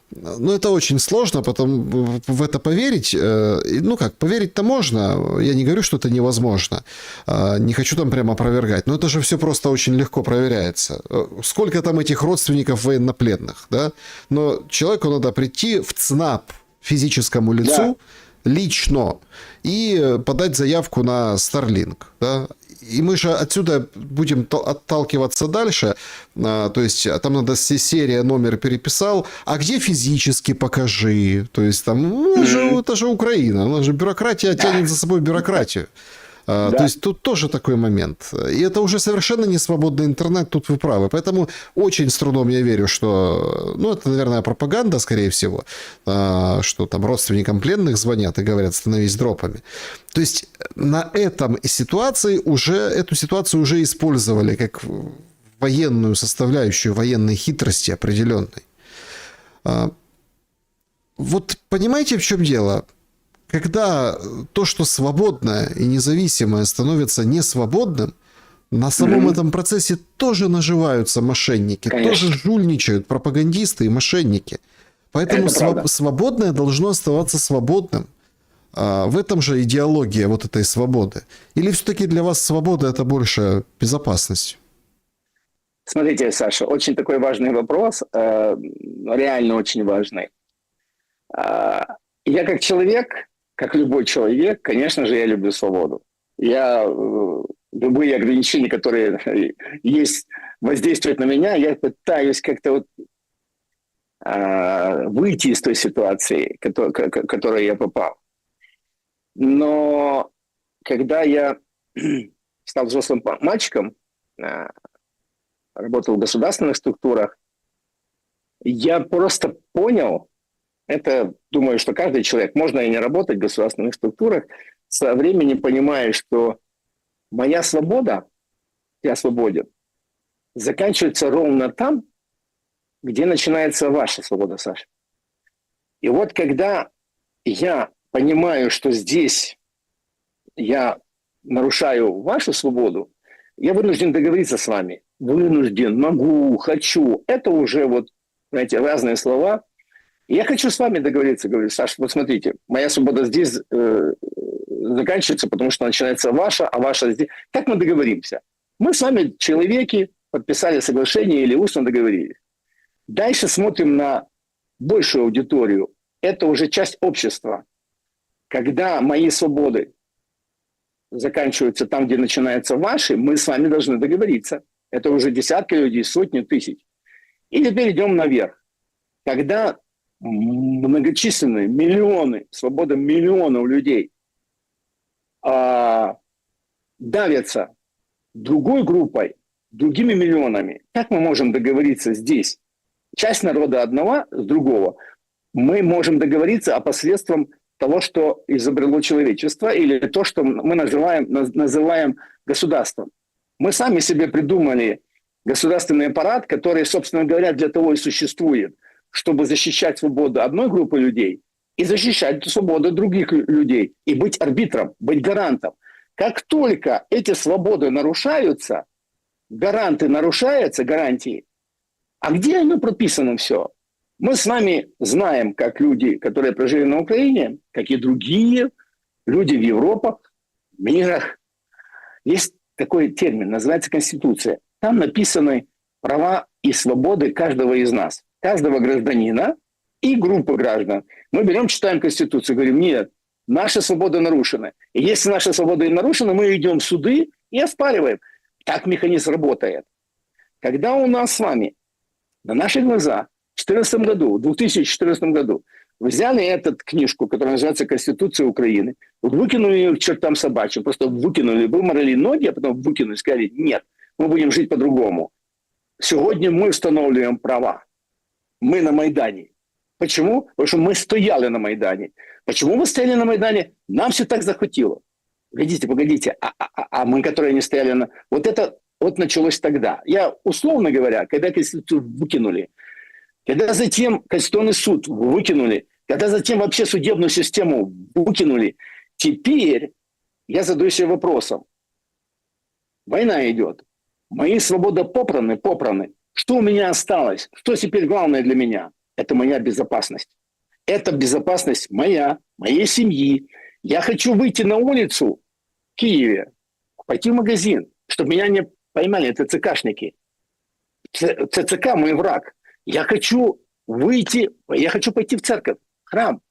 Ну, это очень сложно, потом в это поверить. Ну, как, поверить-то можно. Я не говорю, что это невозможно. Не хочу там прямо опровергать. Но это же все просто очень легко проверяется. Сколько там этих родственников военнопленных, да? Но человеку надо прийти в ЦНАП физическому лицу, лично, и подать заявку на Starlink, да? И мы же отсюда будем отталкиваться дальше. То есть, там надо серия, номер переписал. А где физически покажи? То есть, там, ну, это же Украина. Она же бюрократия тянет за собой бюрократию. То есть, тут тоже такой момент. И это уже совершенно не свободный интернет, тут вы правы. Поэтому очень с трудом я верю, что... Ну, это, наверное, пропаганда, скорее всего. Что там родственникам пленных звонят и говорят, становись дропами. То есть, на этом ситуации эту ситуацию уже использовали как военную составляющую, военной хитрости определенной. Вот понимаете, в чем дело? Когда то, что свободное и независимое, становится несвободным, на самом этом процессе тоже наживаются мошенники, тоже жульничают пропагандисты и мошенники. Поэтому свободное должно оставаться свободным. В этом же идеология вот этой свободы. Или все-таки для вас свобода – это больше безопасность? Смотрите, Саша, очень такой важный вопрос, реально очень важный. Я как человек, как любой человек, конечно же, я люблю свободу. Любые ограничения, которые есть, воздействуют на меня, я пытаюсь как-то вот, выйти из той ситуации, в которую я попал. Но когда я стал взрослым мальчиком, работал в государственных структурах, я просто понял, это, думаю, что каждый человек, можно и не работать в государственных структурах, со временем понимая, что моя свобода, я свободен, заканчивается ровно там, где начинается ваша свобода, Саша. И вот когда я понимаю, что здесь я нарушаю вашу свободу, я вынужден договориться с вами. Вынужден, могу, хочу. Это уже вот, знаете, разные слова. И я хочу с вами договориться. Говорю, Саша, вот смотрите, моя свобода здесь заканчивается, потому что начинается ваша, а ваша здесь. Как мы договоримся? Мы с вами, человеки, подписали соглашение или устно договорились. Дальше смотрим на большую аудиторию. Это уже часть общества. Когда мои свободы заканчиваются там, где начинаются ваши, мы с вами должны договориться. Это уже десятки людей, сотни тысяч. И теперь идем наверх. Когда многочисленные миллионы, свобода миллионов людей давятся другой группой, другими миллионами, как мы можем договориться здесь? Часть народа одного с другого. Мы можем договориться о посредством того, что изобрело человечество, или то, что мы называем государством. Мы сами себе придумали государственный аппарат, который, собственно говоря, для того и существует, чтобы защищать свободу одной группы людей и защищать свободу других людей, и быть арбитром, быть гарантом. Как только эти свободы нарушаются, гарантии, а где оно прописано все? Мы с вами знаем, как люди, которые прожили на Украине, как и другие люди в Европах, в мирах. Есть такой термин, называется Конституция. Там написаны права и свободы каждого из нас, каждого гражданина и группы граждан. Мы берем, читаем Конституцию, говорим, нет, наша свобода нарушена. И если наша свобода нарушена, мы идем в суды и оспариваем. Так механизм работает. Когда у нас с вами на наши глаза в 2014 году взяли эту книжку, которая называется «Конституция Украины», выкинули ее к чертам собачьим, просто выкинули, выморали ноги, а потом выкинули, сказали, нет, мы будем жить по-другому. Сегодня мы устанавливаем права. Мы на Майдане. Почему? Потому что мы стояли на Майдане. Почему мы стояли на Майдане? Нам все так захотело. Погодите. А мы, которые не стояли на... Вот это вот началось тогда. Я, условно говоря, когда Конституцию выкинули, когда затем Конституционный суд выкинули, когда затем вообще судебную систему выкинули, теперь я задаю себе вопросом. Война идет. Мои свободы попраны. Что у меня осталось? Что теперь главное для меня? Это моя безопасность. Это безопасность моей семьи. Я хочу выйти на улицу в Киеве, пойти в магазин, чтобы меня не поймали ТЦКшники. ТЦК мой враг. Я хочу выйти, я хочу пойти в церковь, храм.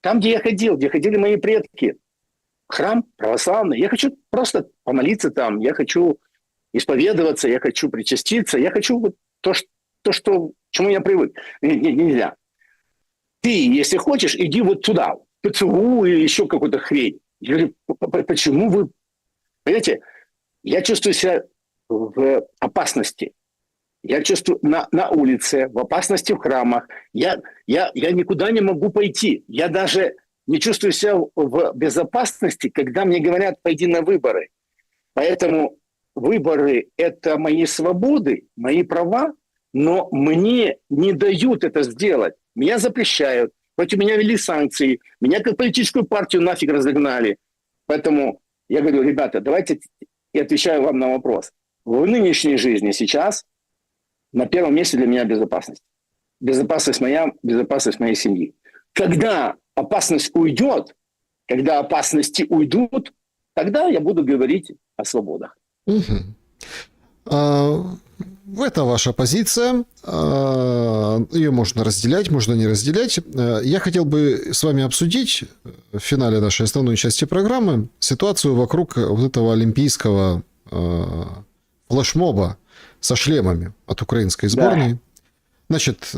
Там, где ходили мои предки. Храм православный. Я хочу просто помолиться там. Я хочу исповедоваться, я хочу причаститься. Я хочу вот то, к чему я привык. Нельзя. Ты, если хочешь, иди вот туда. ПЦУ или еще какую-то хрень. Я говорю, почему вы... Понимаете, я чувствую себя в опасности. Я чувствую на улице, в опасности в храмах. Я никуда не могу пойти. Я даже не чувствую себя в безопасности, когда мне говорят, пойди на выборы. Поэтому выборы – это мои свободы, мои права, но мне не дают это сделать. Меня запрещают, против меня ввели санкции, меня как политическую партию нафиг разогнали. Поэтому я говорю, ребята, давайте, я отвечаю вам на вопрос. В нынешней жизни сейчас на первом месте для меня безопасность. Безопасность моя, безопасность моей семьи. Когда опасность уйдет, когда опасности уйдут, тогда я буду говорить о свободах. Это ваша позиция. Ее можно разделять, можно не разделять. Я хотел бы с вами обсудить в финале нашей основной части программы ситуацию вокруг вот этого олимпийского флешмоба со шлемами от украинской сборной. Да. Значит,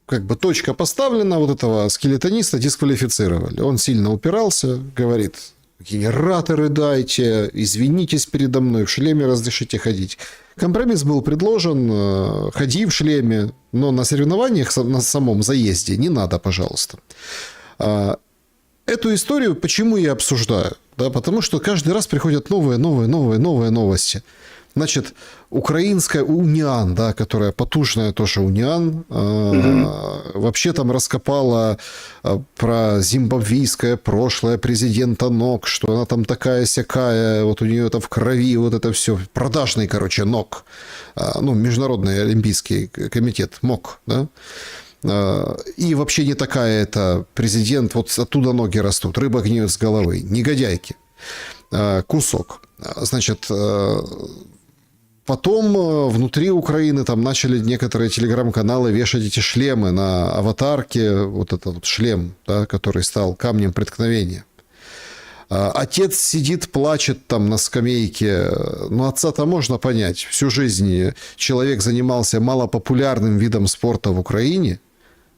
как бы точка поставлена, вот этого скелетониста дисквалифицировали. Он сильно упирался, говорит, генераторы дайте, извинитесь передо мной, в шлеме разрешите ходить. Компромисс был предложен, ходи в шлеме, но на соревнованиях, на самом заезде не надо, пожалуйста. Эту историю почему я обсуждаю? Да, потому что каждый раз приходят новые новости. Значит, украинская УНИАН, да, которая потужная тоже УНИАН, вообще там раскопала про зимбабвийское прошлое президента НОК, что она там такая-сякая, вот у нее там в крови вот это все, продажный, короче, НОК, ну, Международный олимпийский комитет МОК, да, и вообще не такая это президент, вот оттуда ноги растут, рыба гниет с головы, негодяйки, кусок. Значит, потом внутри Украины там начали некоторые телеграм-каналы вешать эти шлемы на аватарке, вот этот вот шлем, да, который стал камнем преткновения. Отец сидит, плачет там на скамейке. Ну, отца-то можно понять. Всю жизнь человек занимался малопопулярным видом спорта в Украине,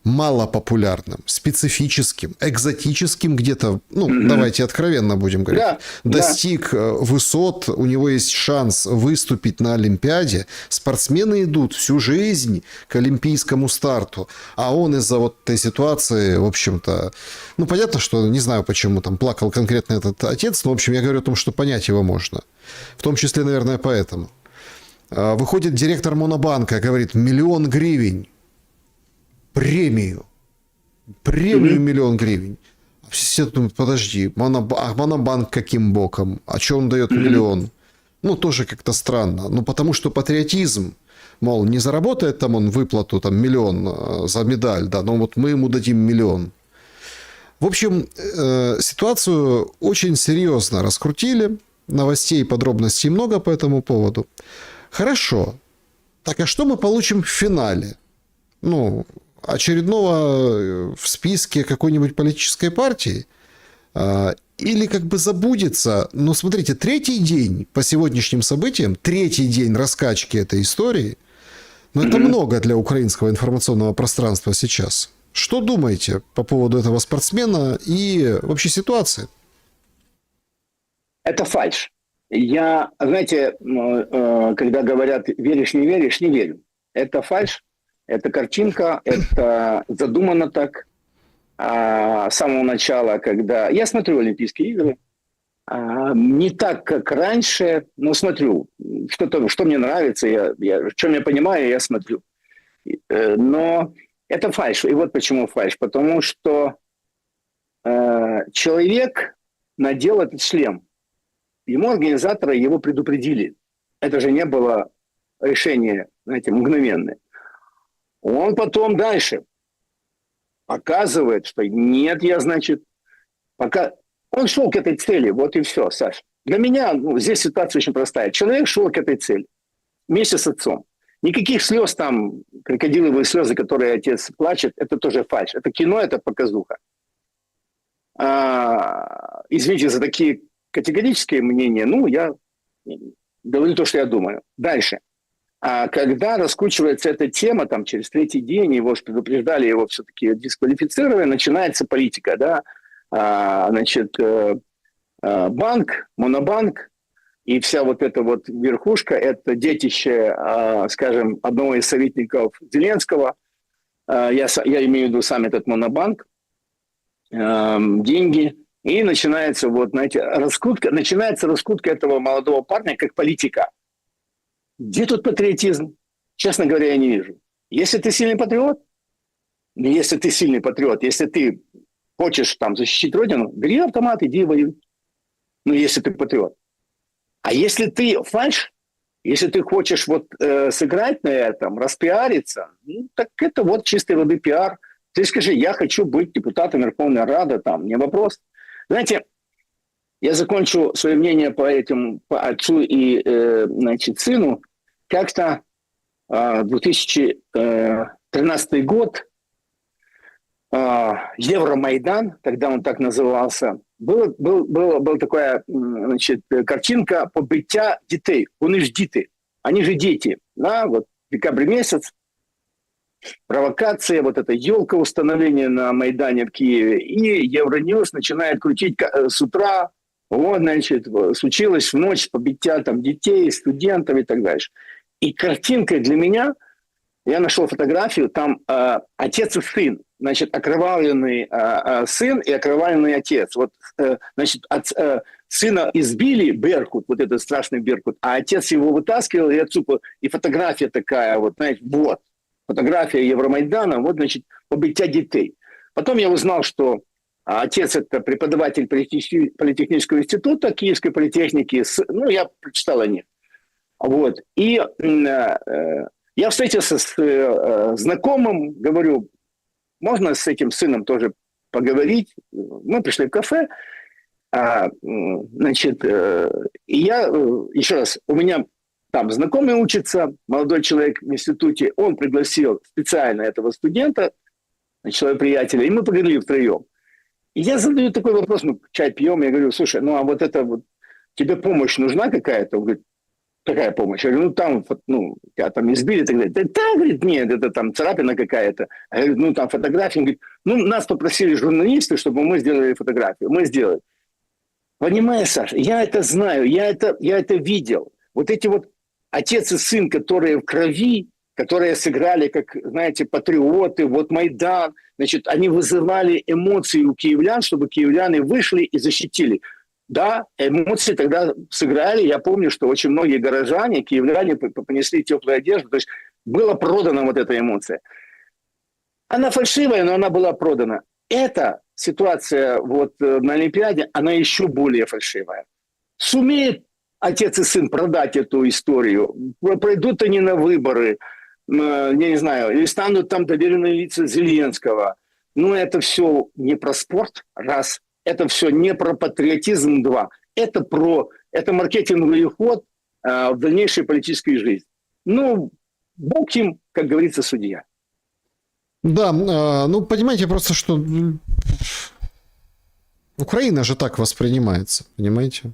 малопопулярным, специфическим, экзотическим где-то, ну, давайте откровенно будем говорить, достиг высот, у него есть шанс выступить на Олимпиаде, спортсмены идут всю жизнь к олимпийскому старту, а он из-за вот этой ситуации, в общем-то, ну, понятно, что не знаю, почему там плакал конкретно этот отец, но, в общем, я говорю о том, что понять его можно, в том числе, наверное, поэтому. Выходит директор Монобанка, говорит, 1 000 000 гривен, премию 1 миллион гривен. Все думают, подожди, Монобанк каким боком? А что он дает 1 миллион? Ну, тоже как-то странно. Ну, потому что патриотизм, мол, не заработает там он выплату, там, 1 000 000 за медаль, да, но вот мы ему дадим 1 миллион. В общем, ситуацию очень серьезно раскрутили. Новостей и подробностей много по этому поводу. Хорошо. Так, а что мы получим в финале? Ну, очередного в списке какой-нибудь политической партии? Или как бы забудется? Но смотрите, третий день по сегодняшним событиям, третий день раскачки этой истории, но это много для украинского информационного пространства сейчас. Что думаете по поводу этого спортсмена и вообще ситуации? Это фальшь. Я, знаете, когда говорят «веришь, не веришь», не верю. Это фальшь, это картинка, это задумано так. С самого начала, когда... Я смотрю Олимпийские игры, не так, как раньше, но смотрю. Что мне нравится, в чем я понимаю, я смотрю. Но это фальшь. И вот почему фальшь. Потому что человек надел этот шлем. Ему организаторы его предупредили. Это же не было решение, знаете, мгновенное. Он потом дальше показывает, что нет, я, значит, пока... Он шел к этой цели, вот и все, Саш. Для меня здесь ситуация очень простая. Человек шел к этой цели вместе с отцом. Никаких слез там, крокодиловые слезы, которые отец плачет, это тоже фальшь. Это кино, это показуха. Извините за такие категорические мнения. Я говорю то, что я думаю. Дальше. Когда раскручивается эта тема, там, через третий день, его же предупреждали, его все-таки дисквалифицировали, начинается политика, да, значит, банк, Монобанк и вся вот эта вот верхушка, это детище, скажем, одного из советников Зеленского, я имею в виду сам этот Монобанк, деньги, и начинается вот, знаете, начинается раскрутка этого молодого парня как политика. Где тут патриотизм? Честно говоря, я не вижу. Если ты сильный патриот, если ты хочешь там защитить Родину, бери автомат, иди воюй. Если ты патриот. А если ты фальш, если ты хочешь вот сыграть на этом, распиариться, так это вот чистой воды пиар. Ты скажи, я хочу быть депутатом Верховной Рады, там, не вопрос. Знаете, я закончу свое мнение по отцу и, значит, сыну. Как-то 2013 год, Евромайдан, тогда он так назывался, была такая, значит, картинка побиття дітей. Вони ж діти, они же дети. Да? Вот декабрь месяц, провокация, вот эта елка установления на Майдане в Киеве, и Евроньюз начинает крутить с утра. Вот, значит, случилось в ночь побиття там детей, студентов и так дальше. И картинкой для меня, я нашел фотографию, там отец и сын, значит, окровавленный сын и окровавленный отец. Вот, значит, сына избили, Беркут, вот этот страшный Беркут, а отец его вытаскивал, и отцу, и фотография такая, вот, знаете, вот, фотография Евромайдана, вот, значит, побиття детей. Потом я узнал, что отец – это преподаватель политехнического института Киевской политехники. Я прочитал о них. Вот. И я встретился с знакомым, говорю, можно с этим сыном тоже поговорить? Мы пришли в кафе. Значит, и я, еще раз, у меня там знакомый учится, молодой человек в институте, он пригласил специально этого студента, своего приятеля, и мы поговорили втроем. И я задаю такой вопрос, мы чай пьем, я говорю, слушай, а вот это вот, тебе помощь нужна какая-то? Он говорит, какая помощь? Я говорю, тебя там избили и так далее. Да, говорит, нет, это там царапина какая-то. Я говорю, там фотографии. Он говорит, нас попросили журналисты, чтобы мы сделали фотографию. Мы сделали. Понимаешь, Саша, я это знаю, я это видел. Вот эти вот отец и сын, которые в крови, которые сыграли, как, знаете, патриоты, вот Майдан, значит, они вызывали эмоции у киевлян, чтобы киевляне вышли и защитили. Да, эмоции тогда сыграли. Я помню, что очень многие горожане, киевляне понесли теплую одежду. То есть была продана вот эта эмоция. Она фальшивая, но она была продана. Эта ситуация вот на Олимпиаде, она еще более фальшивая. Сумеет отец и сын продать эту историю? Пройдут они на выборы? Я не знаю, или станут там доверенные лица Зеленского. Это все не про спорт, раз. Это все не про патриотизм, два. Это маркетинговый ход в дальнейшей политической жизни. Бог им, как говорится, судья. Да, ну, понимаете, просто что Украина же так воспринимается, понимаете?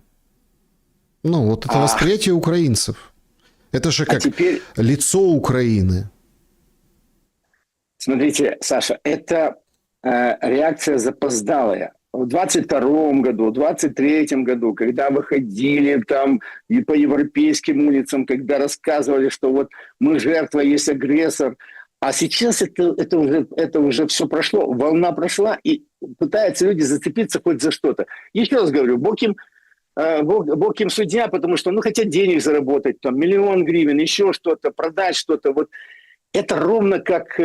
Ну, вот это восприятие украинцев. Это же как теперь, лицо Украины. смотрите, Саша, это реакция запоздалая. В 22-м году, в 23-м году, когда выходили там и по европейским улицам, когда рассказывали, что вот мы жертва, есть агрессор, а сейчас это уже все прошло, волна прошла, и пытаются люди зацепиться хоть за что-то. Еще раз говорю, Бог им судья, потому что, ну, хотят денег заработать, там, 1 000 000 гривен, еще что-то, продать что-то. Вот это ровно как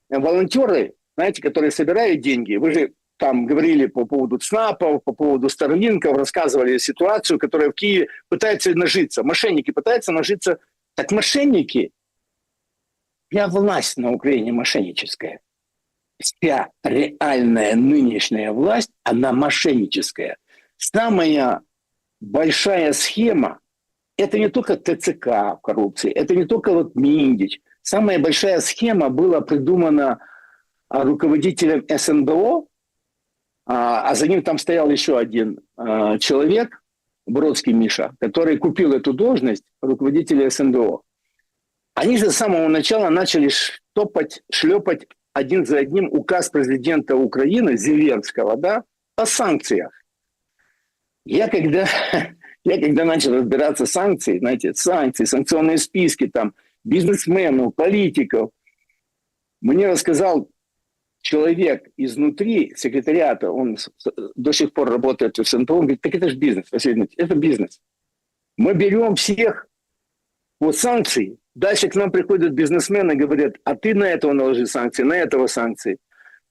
волонтеры, знаете, которые собирают деньги. Вы же там говорили по поводу ЦНАПов, по поводу Старлинков, рассказывали ситуацию, которая в Киеве пытается нажиться. Мошенники пытаются нажиться. Так мошенники, вся власть на Украине мошенническая. Вся реальная нынешняя власть, она мошенническая. Самая большая схема – это не только ТЦК в коррупции, это не только вот Миндич. Самая большая схема была придумана руководителем СНБО, а за ним там стоял еще один человек, Бродский Миша, который купил эту должность руководителя СНБО. Они же с самого начала начали шлепать один за одним указ президента Украины Зеленского, да, о санкциях. Я когда начал разбираться в санкциях, знаете, санкционные списки, там, бизнесменов, политиков, мне рассказал человек изнутри секретариата, он до сих пор работает в СНП, он говорит, так это же бизнес, Василий Дмитриевич, это бизнес. Мы берем всех по санкции, дальше к нам приходят бизнесмены и говорят, а ты на этого наложи санкции, на этого санкции.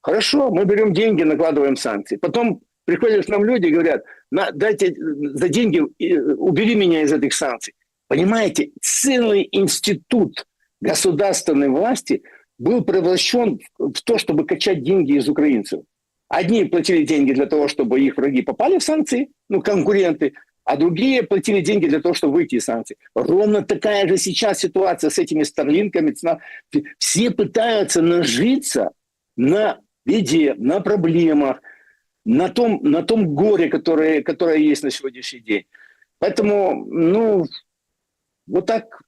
Хорошо, мы берем деньги, накладываем санкции. Потом приходят к нам люди и говорят, дайте за деньги, убери меня из этих санкций. Понимаете, целый институт государственной власти был превращен в то, чтобы качать деньги из украинцев. Одни платили деньги для того, чтобы их враги попали в санкции, ну, конкуренты, а другие платили деньги для того, чтобы выйти из санкций. Ровно такая же сейчас ситуация с этими старлинками. Все пытаются нажиться на беде, на проблемах, на том горе, которое есть на сегодняшний день. Поэтому, ну, вот так,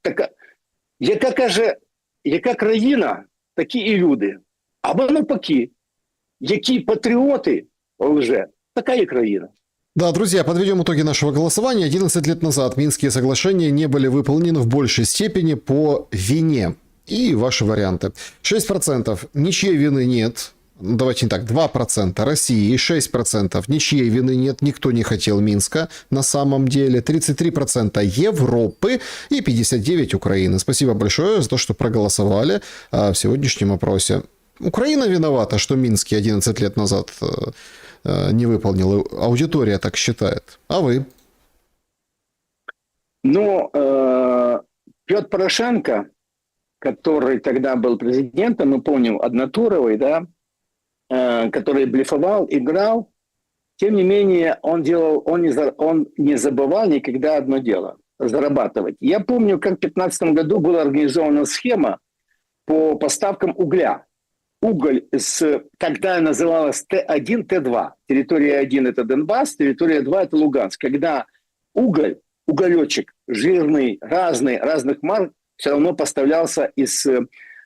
яка країна, такі і люди. Або навпаки, які патріоти вже, така і країна. Да, друзья, подведем итоги нашего голосования. 11 лет назад Минские соглашения не были выполнены в большей степени по вине. И ваши варианты. 6% ничьей вины нет. Давайте не так, 2% России, 6% ничьей вины нет, никто не хотел Минска на самом деле, 33% Европы и 59% Украины. Спасибо большое за то, что проголосовали в сегодняшнем опросе. Украина виновата, что Минский 11 лет назад не выполнил. Аудитория так считает. А вы? Ну, Петр Порошенко, который тогда был президентом, мы помним, однотуровый, да, который блефовал, играл, тем не менее он не забывал никогда одно дело – зарабатывать. Я помню, как в 2015 году была организована схема по поставкам угля. Уголь, когда называлась Т1, Т2. Территория 1 – это Донбасс, территория 2 – это Луганск. Когда уголечек жирный, разных марок, все равно поставлялся из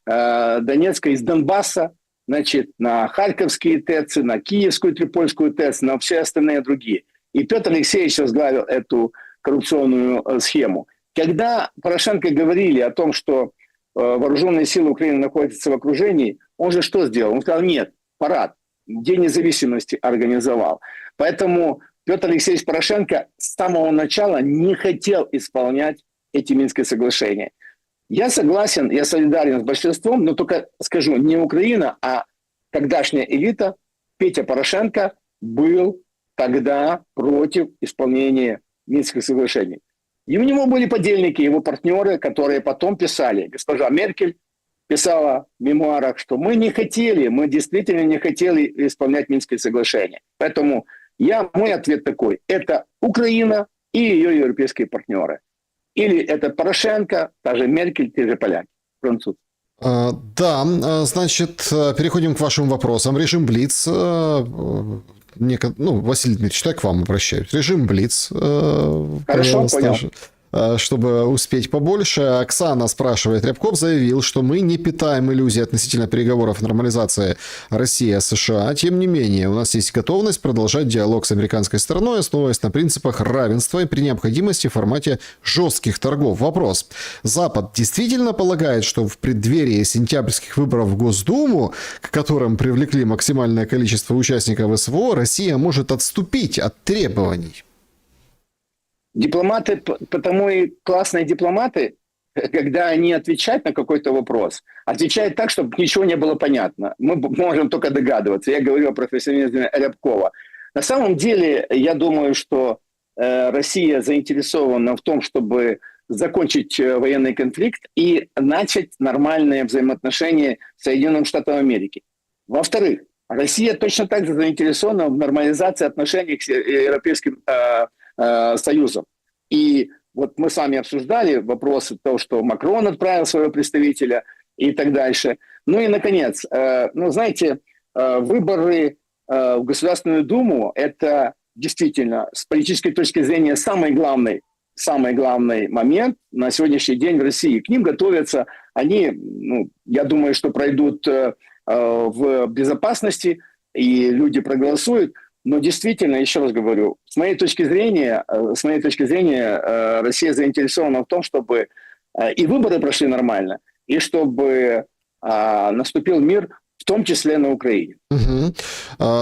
Донецка, из Донбасса, значит, на Харьковские ТЭЦ, на Киевскую Трипольскую ТЭЦ, на все остальные другие. И Петр Алексеевич возглавил эту коррупционную схему. Когда Порошенко говорили о том, что вооруженные силы Украины находятся в окружении, он же что сделал? Он сказал, нет, парад, День независимости организовал. Поэтому Петр Алексеевич Порошенко с самого начала не хотел исполнять эти Минские соглашения. Я согласен, я солидарен с большинством, но только скажу, не Украина, а тогдашняя элита, Петя Порошенко был тогда против исполнения Минских соглашений. И у него были подельники, его партнеры, которые потом писали. Госпожа Меркель писала в мемуарах, что мы действительно не хотели исполнять Минские соглашения. Поэтому мой ответ такой, это Украина и ее европейские партнеры. Или это Порошенко, та же Меркель, те же поляки, французы. Да, значит, переходим к вашим вопросам. Режим Блиц. Василий Дмитриевич, так к вам обращаюсь. Режим Блиц. Хорошо, понял. Чтобы успеть побольше. Оксана спрашивает. Рябков заявил, что мы не питаем иллюзий относительно переговоров о нормализации России-США. Тем не менее, у нас есть готовность продолжать диалог с американской стороной, основываясь на принципах равенства и при необходимости в формате жестких торгов. Вопрос. Запад действительно полагает, что в преддверии сентябрьских выборов в Госдуму, к которым привлекли максимальное количество участников СВО, Россия может отступить от требований? Дипломаты, потому и классные дипломаты, когда они отвечают на какой-то вопрос, отвечают так, чтобы ничего не было понятно. Мы можем только догадываться. Я говорю о профессионализме Рябкова. На самом деле, я думаю, что Россия заинтересована в том, чтобы закончить военный конфликт и начать нормальные взаимоотношения с Соединенными Штатами Америки. Во-вторых, Россия точно так же заинтересована в нормализации отношений с Европейским Союзом. И вот мы с вами обсуждали вопросы того, что Макрон отправил своего представителя и так дальше. Ну и, наконец, знаете, выборы в Государственную Думу – это действительно с политической точки зрения самый главный момент на сегодняшний день в России. К ним готовятся они, я думаю, что пройдут в безопасности, и люди проголосуют. Но действительно, еще раз говорю, с моей точки зрения, Россия заинтересована в том, чтобы и выборы прошли нормально, и чтобы наступил мир, в том числе на Украине. Угу.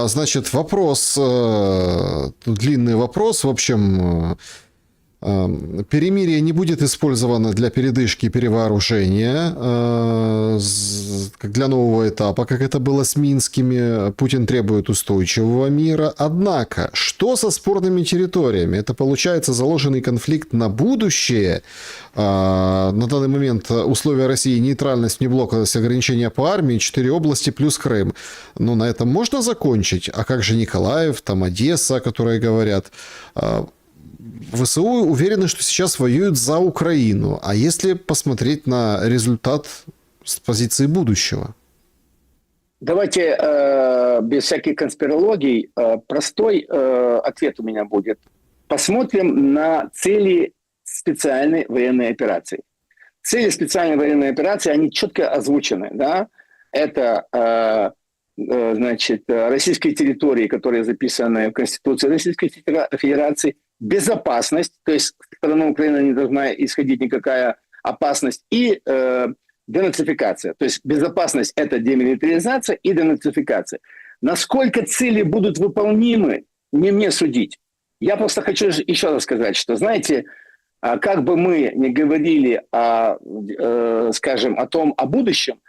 Значит, вопрос, длинный вопрос, в общем... Перемирие не будет использовано для передышки и перевооружения, для нового этапа, как это было с Минскими. Путин требует устойчивого мира. Однако, что со спорными территориями? Это, получается, заложенный конфликт на будущее. На данный момент условия России: нейтральность, внеблоковость, ограничения по армии, 4 области плюс Крым. Ну, на этом можно закончить? А как же Николаев, там Одесса, о которой говорят? ВСУ уверены, что сейчас воюют за Украину. А если посмотреть на результат с позиции будущего? Давайте без всяких конспирологий. Простой ответ у меня будет. Посмотрим на цели специальной военной операции. Цели специальной военной операции, они четко озвучены. Да? Это российские территории, которые записаны в Конституции Российской Федерации, безопасность, то есть со стороны Украины не должна исходить никакая опасность, и денацификация. То есть безопасность – это демилитаризация и денацификация. Насколько цели будут выполнимы, не мне судить. Я просто хочу еще раз сказать, что, знаете, как бы мы ни говорили о будущем,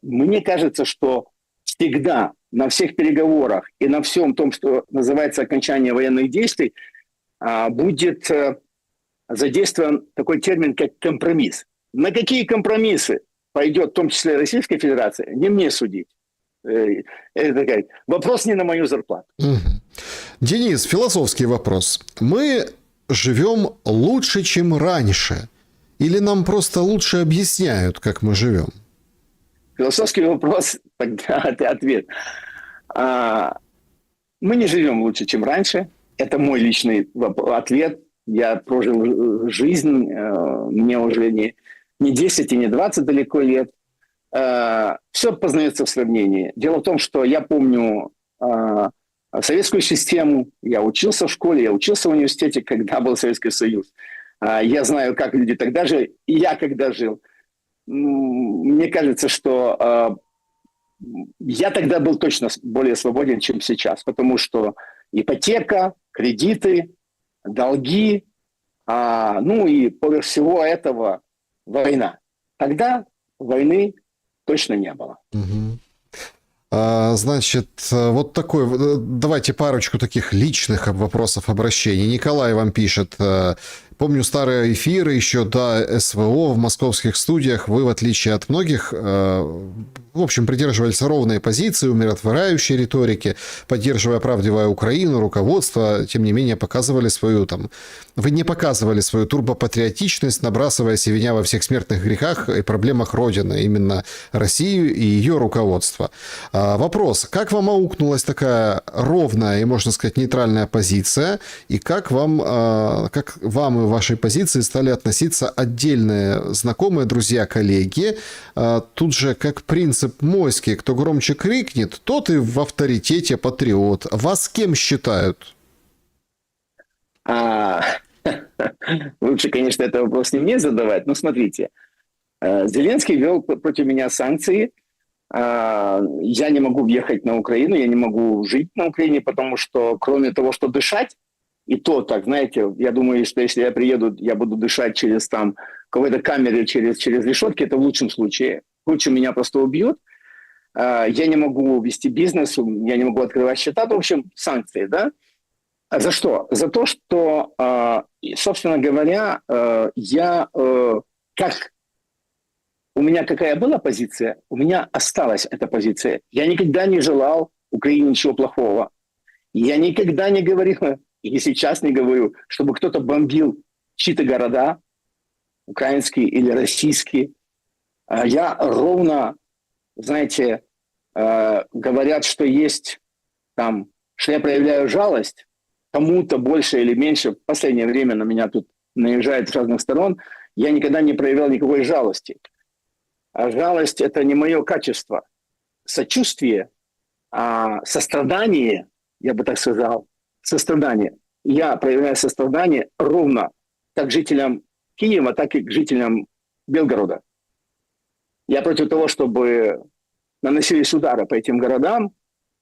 мне кажется, что всегда на всех переговорах и на всем том, что называется окончание военных действий, будет задействован такой термин, как компромисс. На какие компромиссы пойдет, в том числе Российская Федерация, не мне судить. Вопрос не на мою зарплату. Денис, философский вопрос. Мы живем лучше, чем раньше? Или нам просто лучше объясняют, как мы живем? Философский вопрос, ответ. Мы не живем лучше, чем раньше. Это мой личный ответ. Я прожил жизнь, мне уже не 10 и не 20 далеко лет. Все познается в сравнении. Дело в том, что я помню советскую систему. Я учился в школе, я учился в университете, когда был Советский Союз. Я знаю, как люди тогда жили, и я когда жил. Мне кажется, что я тогда был точно более свободен, чем сейчас, потому что ипотека, кредиты, долги, и поверх всего этого война. Тогда войны точно не было. Значит, вот такой, давайте парочку таких личных вопросов, обращений. Николай вам пишет: Помню старые эфиры еще до СВО в московских студиях. Вы, в отличие от многих, в общем, придерживались ровной позиции, умиротворяющей риторики, поддерживая правдивую Украину, руководство, тем не менее, показывали свою там... Вы не показывали свою турбопатриотичность, набрасывая севиня во всех смертных грехах и проблемах Родины, именно Россию и ее руководство. Вопрос, как вам аукнулась такая ровная и, можно сказать, нейтральная позиция, и как вам и вашей позиции стали относиться отдельные знакомые, друзья, коллеги? Тут же, как принцип Мойский, кто громче крикнет, тот и в авторитете патриот. Вас кем считают? Лучше, конечно, этот вопрос не мне задавать, но смотрите. Зеленский ввел против меня санкции. Я не могу въехать на Украину, я не могу жить на Украине, потому что кроме того, что дышать, и то так, знаете, я думаю, что если я приеду, я буду дышать через там какой-то камере, через решетки, это в лучшем случае. Лучше меня просто убьют. Я не могу вести бизнес, я не могу открывать счета. В общем, санкции, да? За что? За то, что, собственно говоря, у меня какая была позиция, у меня осталась эта позиция. Я никогда не желал Украине ничего плохого. Я никогда не говорил, и сейчас не говорю, чтобы кто-то бомбил чьи-то города, украинские или российские. Я ровно, знаете, говорят, что есть там, что я проявляю жалость, кому-то больше или меньше. В последнее время на меня тут наезжают с разных сторон. Я никогда не проявлял никакой жалости. А жалость – это не мое качество. Сочувствие, сострадание, я бы так сказал, сострадание. Я проявляю сострадание ровно как жителям Киева, так и к жителям Белгорода. Я против того, чтобы наносились удары по этим городам,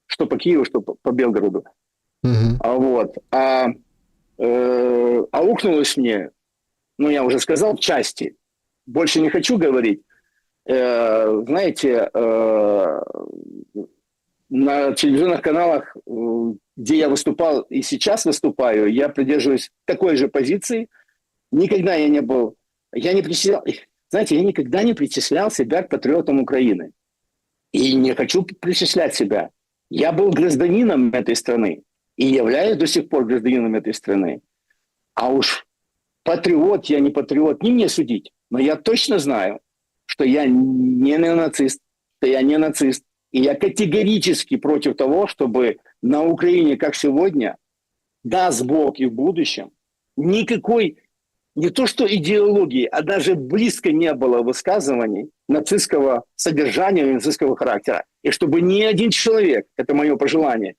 что по Киеву, что по Белгороду. Аукнулось мне, я уже сказал, в части. Больше не хочу говорить. Знаете, на телевизионных каналах, где я выступал и сейчас выступаю, я придерживаюсь такой же позиции. Никогда я не был... Я никогда не причислял себя к патриотам Украины. И не хочу причислять себя. Я был гражданином этой страны. И являюсь до сих пор гражданином этой страны. А уж патриот, я не патриот, не мне судить. Но я точно знаю, что я не неонацист, И я категорически против того, чтобы на Украине, как сегодня, даст Бог и в будущем, никакой, не то что идеологии, а даже близко не было высказываний нацистского содержания, нацистского характера. И чтобы ни один человек, это мое пожелание,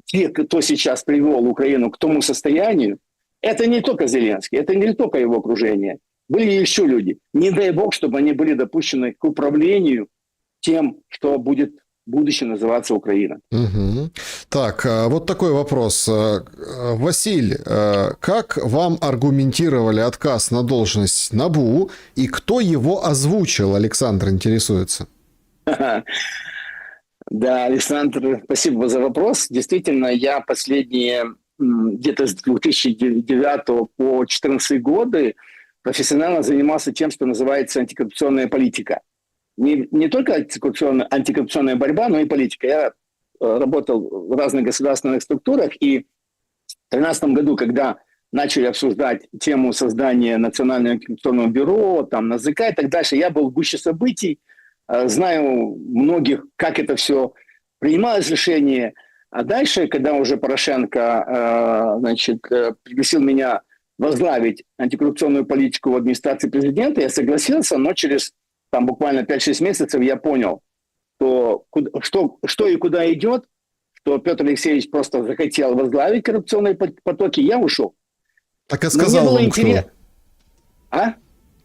те, кто сейчас привел Украину к тому состоянию, это не только Зеленский, это не только его окружение. Были еще люди. Не дай Бог, чтобы они были допущены к управлению тем, что будет в будущем называться Украина. Угу. Так, вот такой вопрос. Василь, как вам аргументировали отказ на должность НАБУ и кто его озвучил? Александр интересуется. Да, Александр, спасибо за вопрос. Действительно, я последние где-то с 2009 по 2014 годы профессионально занимался тем, что называется антикоррупционная политика. Не только антикоррупционная борьба, но и политика. Я работал в разных государственных структурах, и в 2013 году, когда начали обсуждать тему создания Национального антикоррупционного бюро, там, НАЗК и так дальше, я был в гуще событий, знаю многих, как это все принималось решение. А дальше, когда уже Порошенко пригласил меня возглавить антикоррупционную политику в администрации президента, я согласился, но через буквально 5-6 месяцев я понял, что и куда идет, что Петр Алексеевич просто захотел возглавить коррупционные потоки, я ушел. Так и сказал вам кто?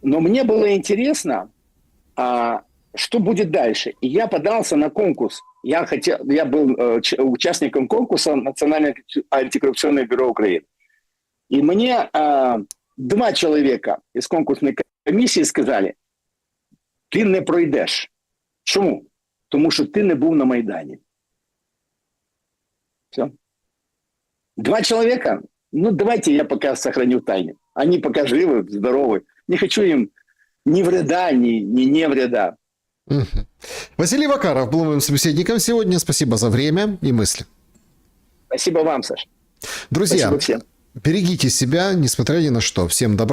Но мне было интересно, что будет дальше. И я подался на конкурс. Я был участником конкурса Национальное антикоррупционное бюро Украины. И мне 2 человека из конкурсной комісії сказали: ти не пройдеш. Чому? Тому що ти не був на Майдані. Все. 2 человека? Давайте я пока сохраню в тайне. Они пока живы, здоровы. Не хочу им ни вреда, ни не вреда. Василий Вакаров был моим собеседником сегодня. Спасибо за время и мысли. Спасибо вам, Саша. Друзья, Спасибо всем. берегите себя, несмотря ни на что. Всем добра.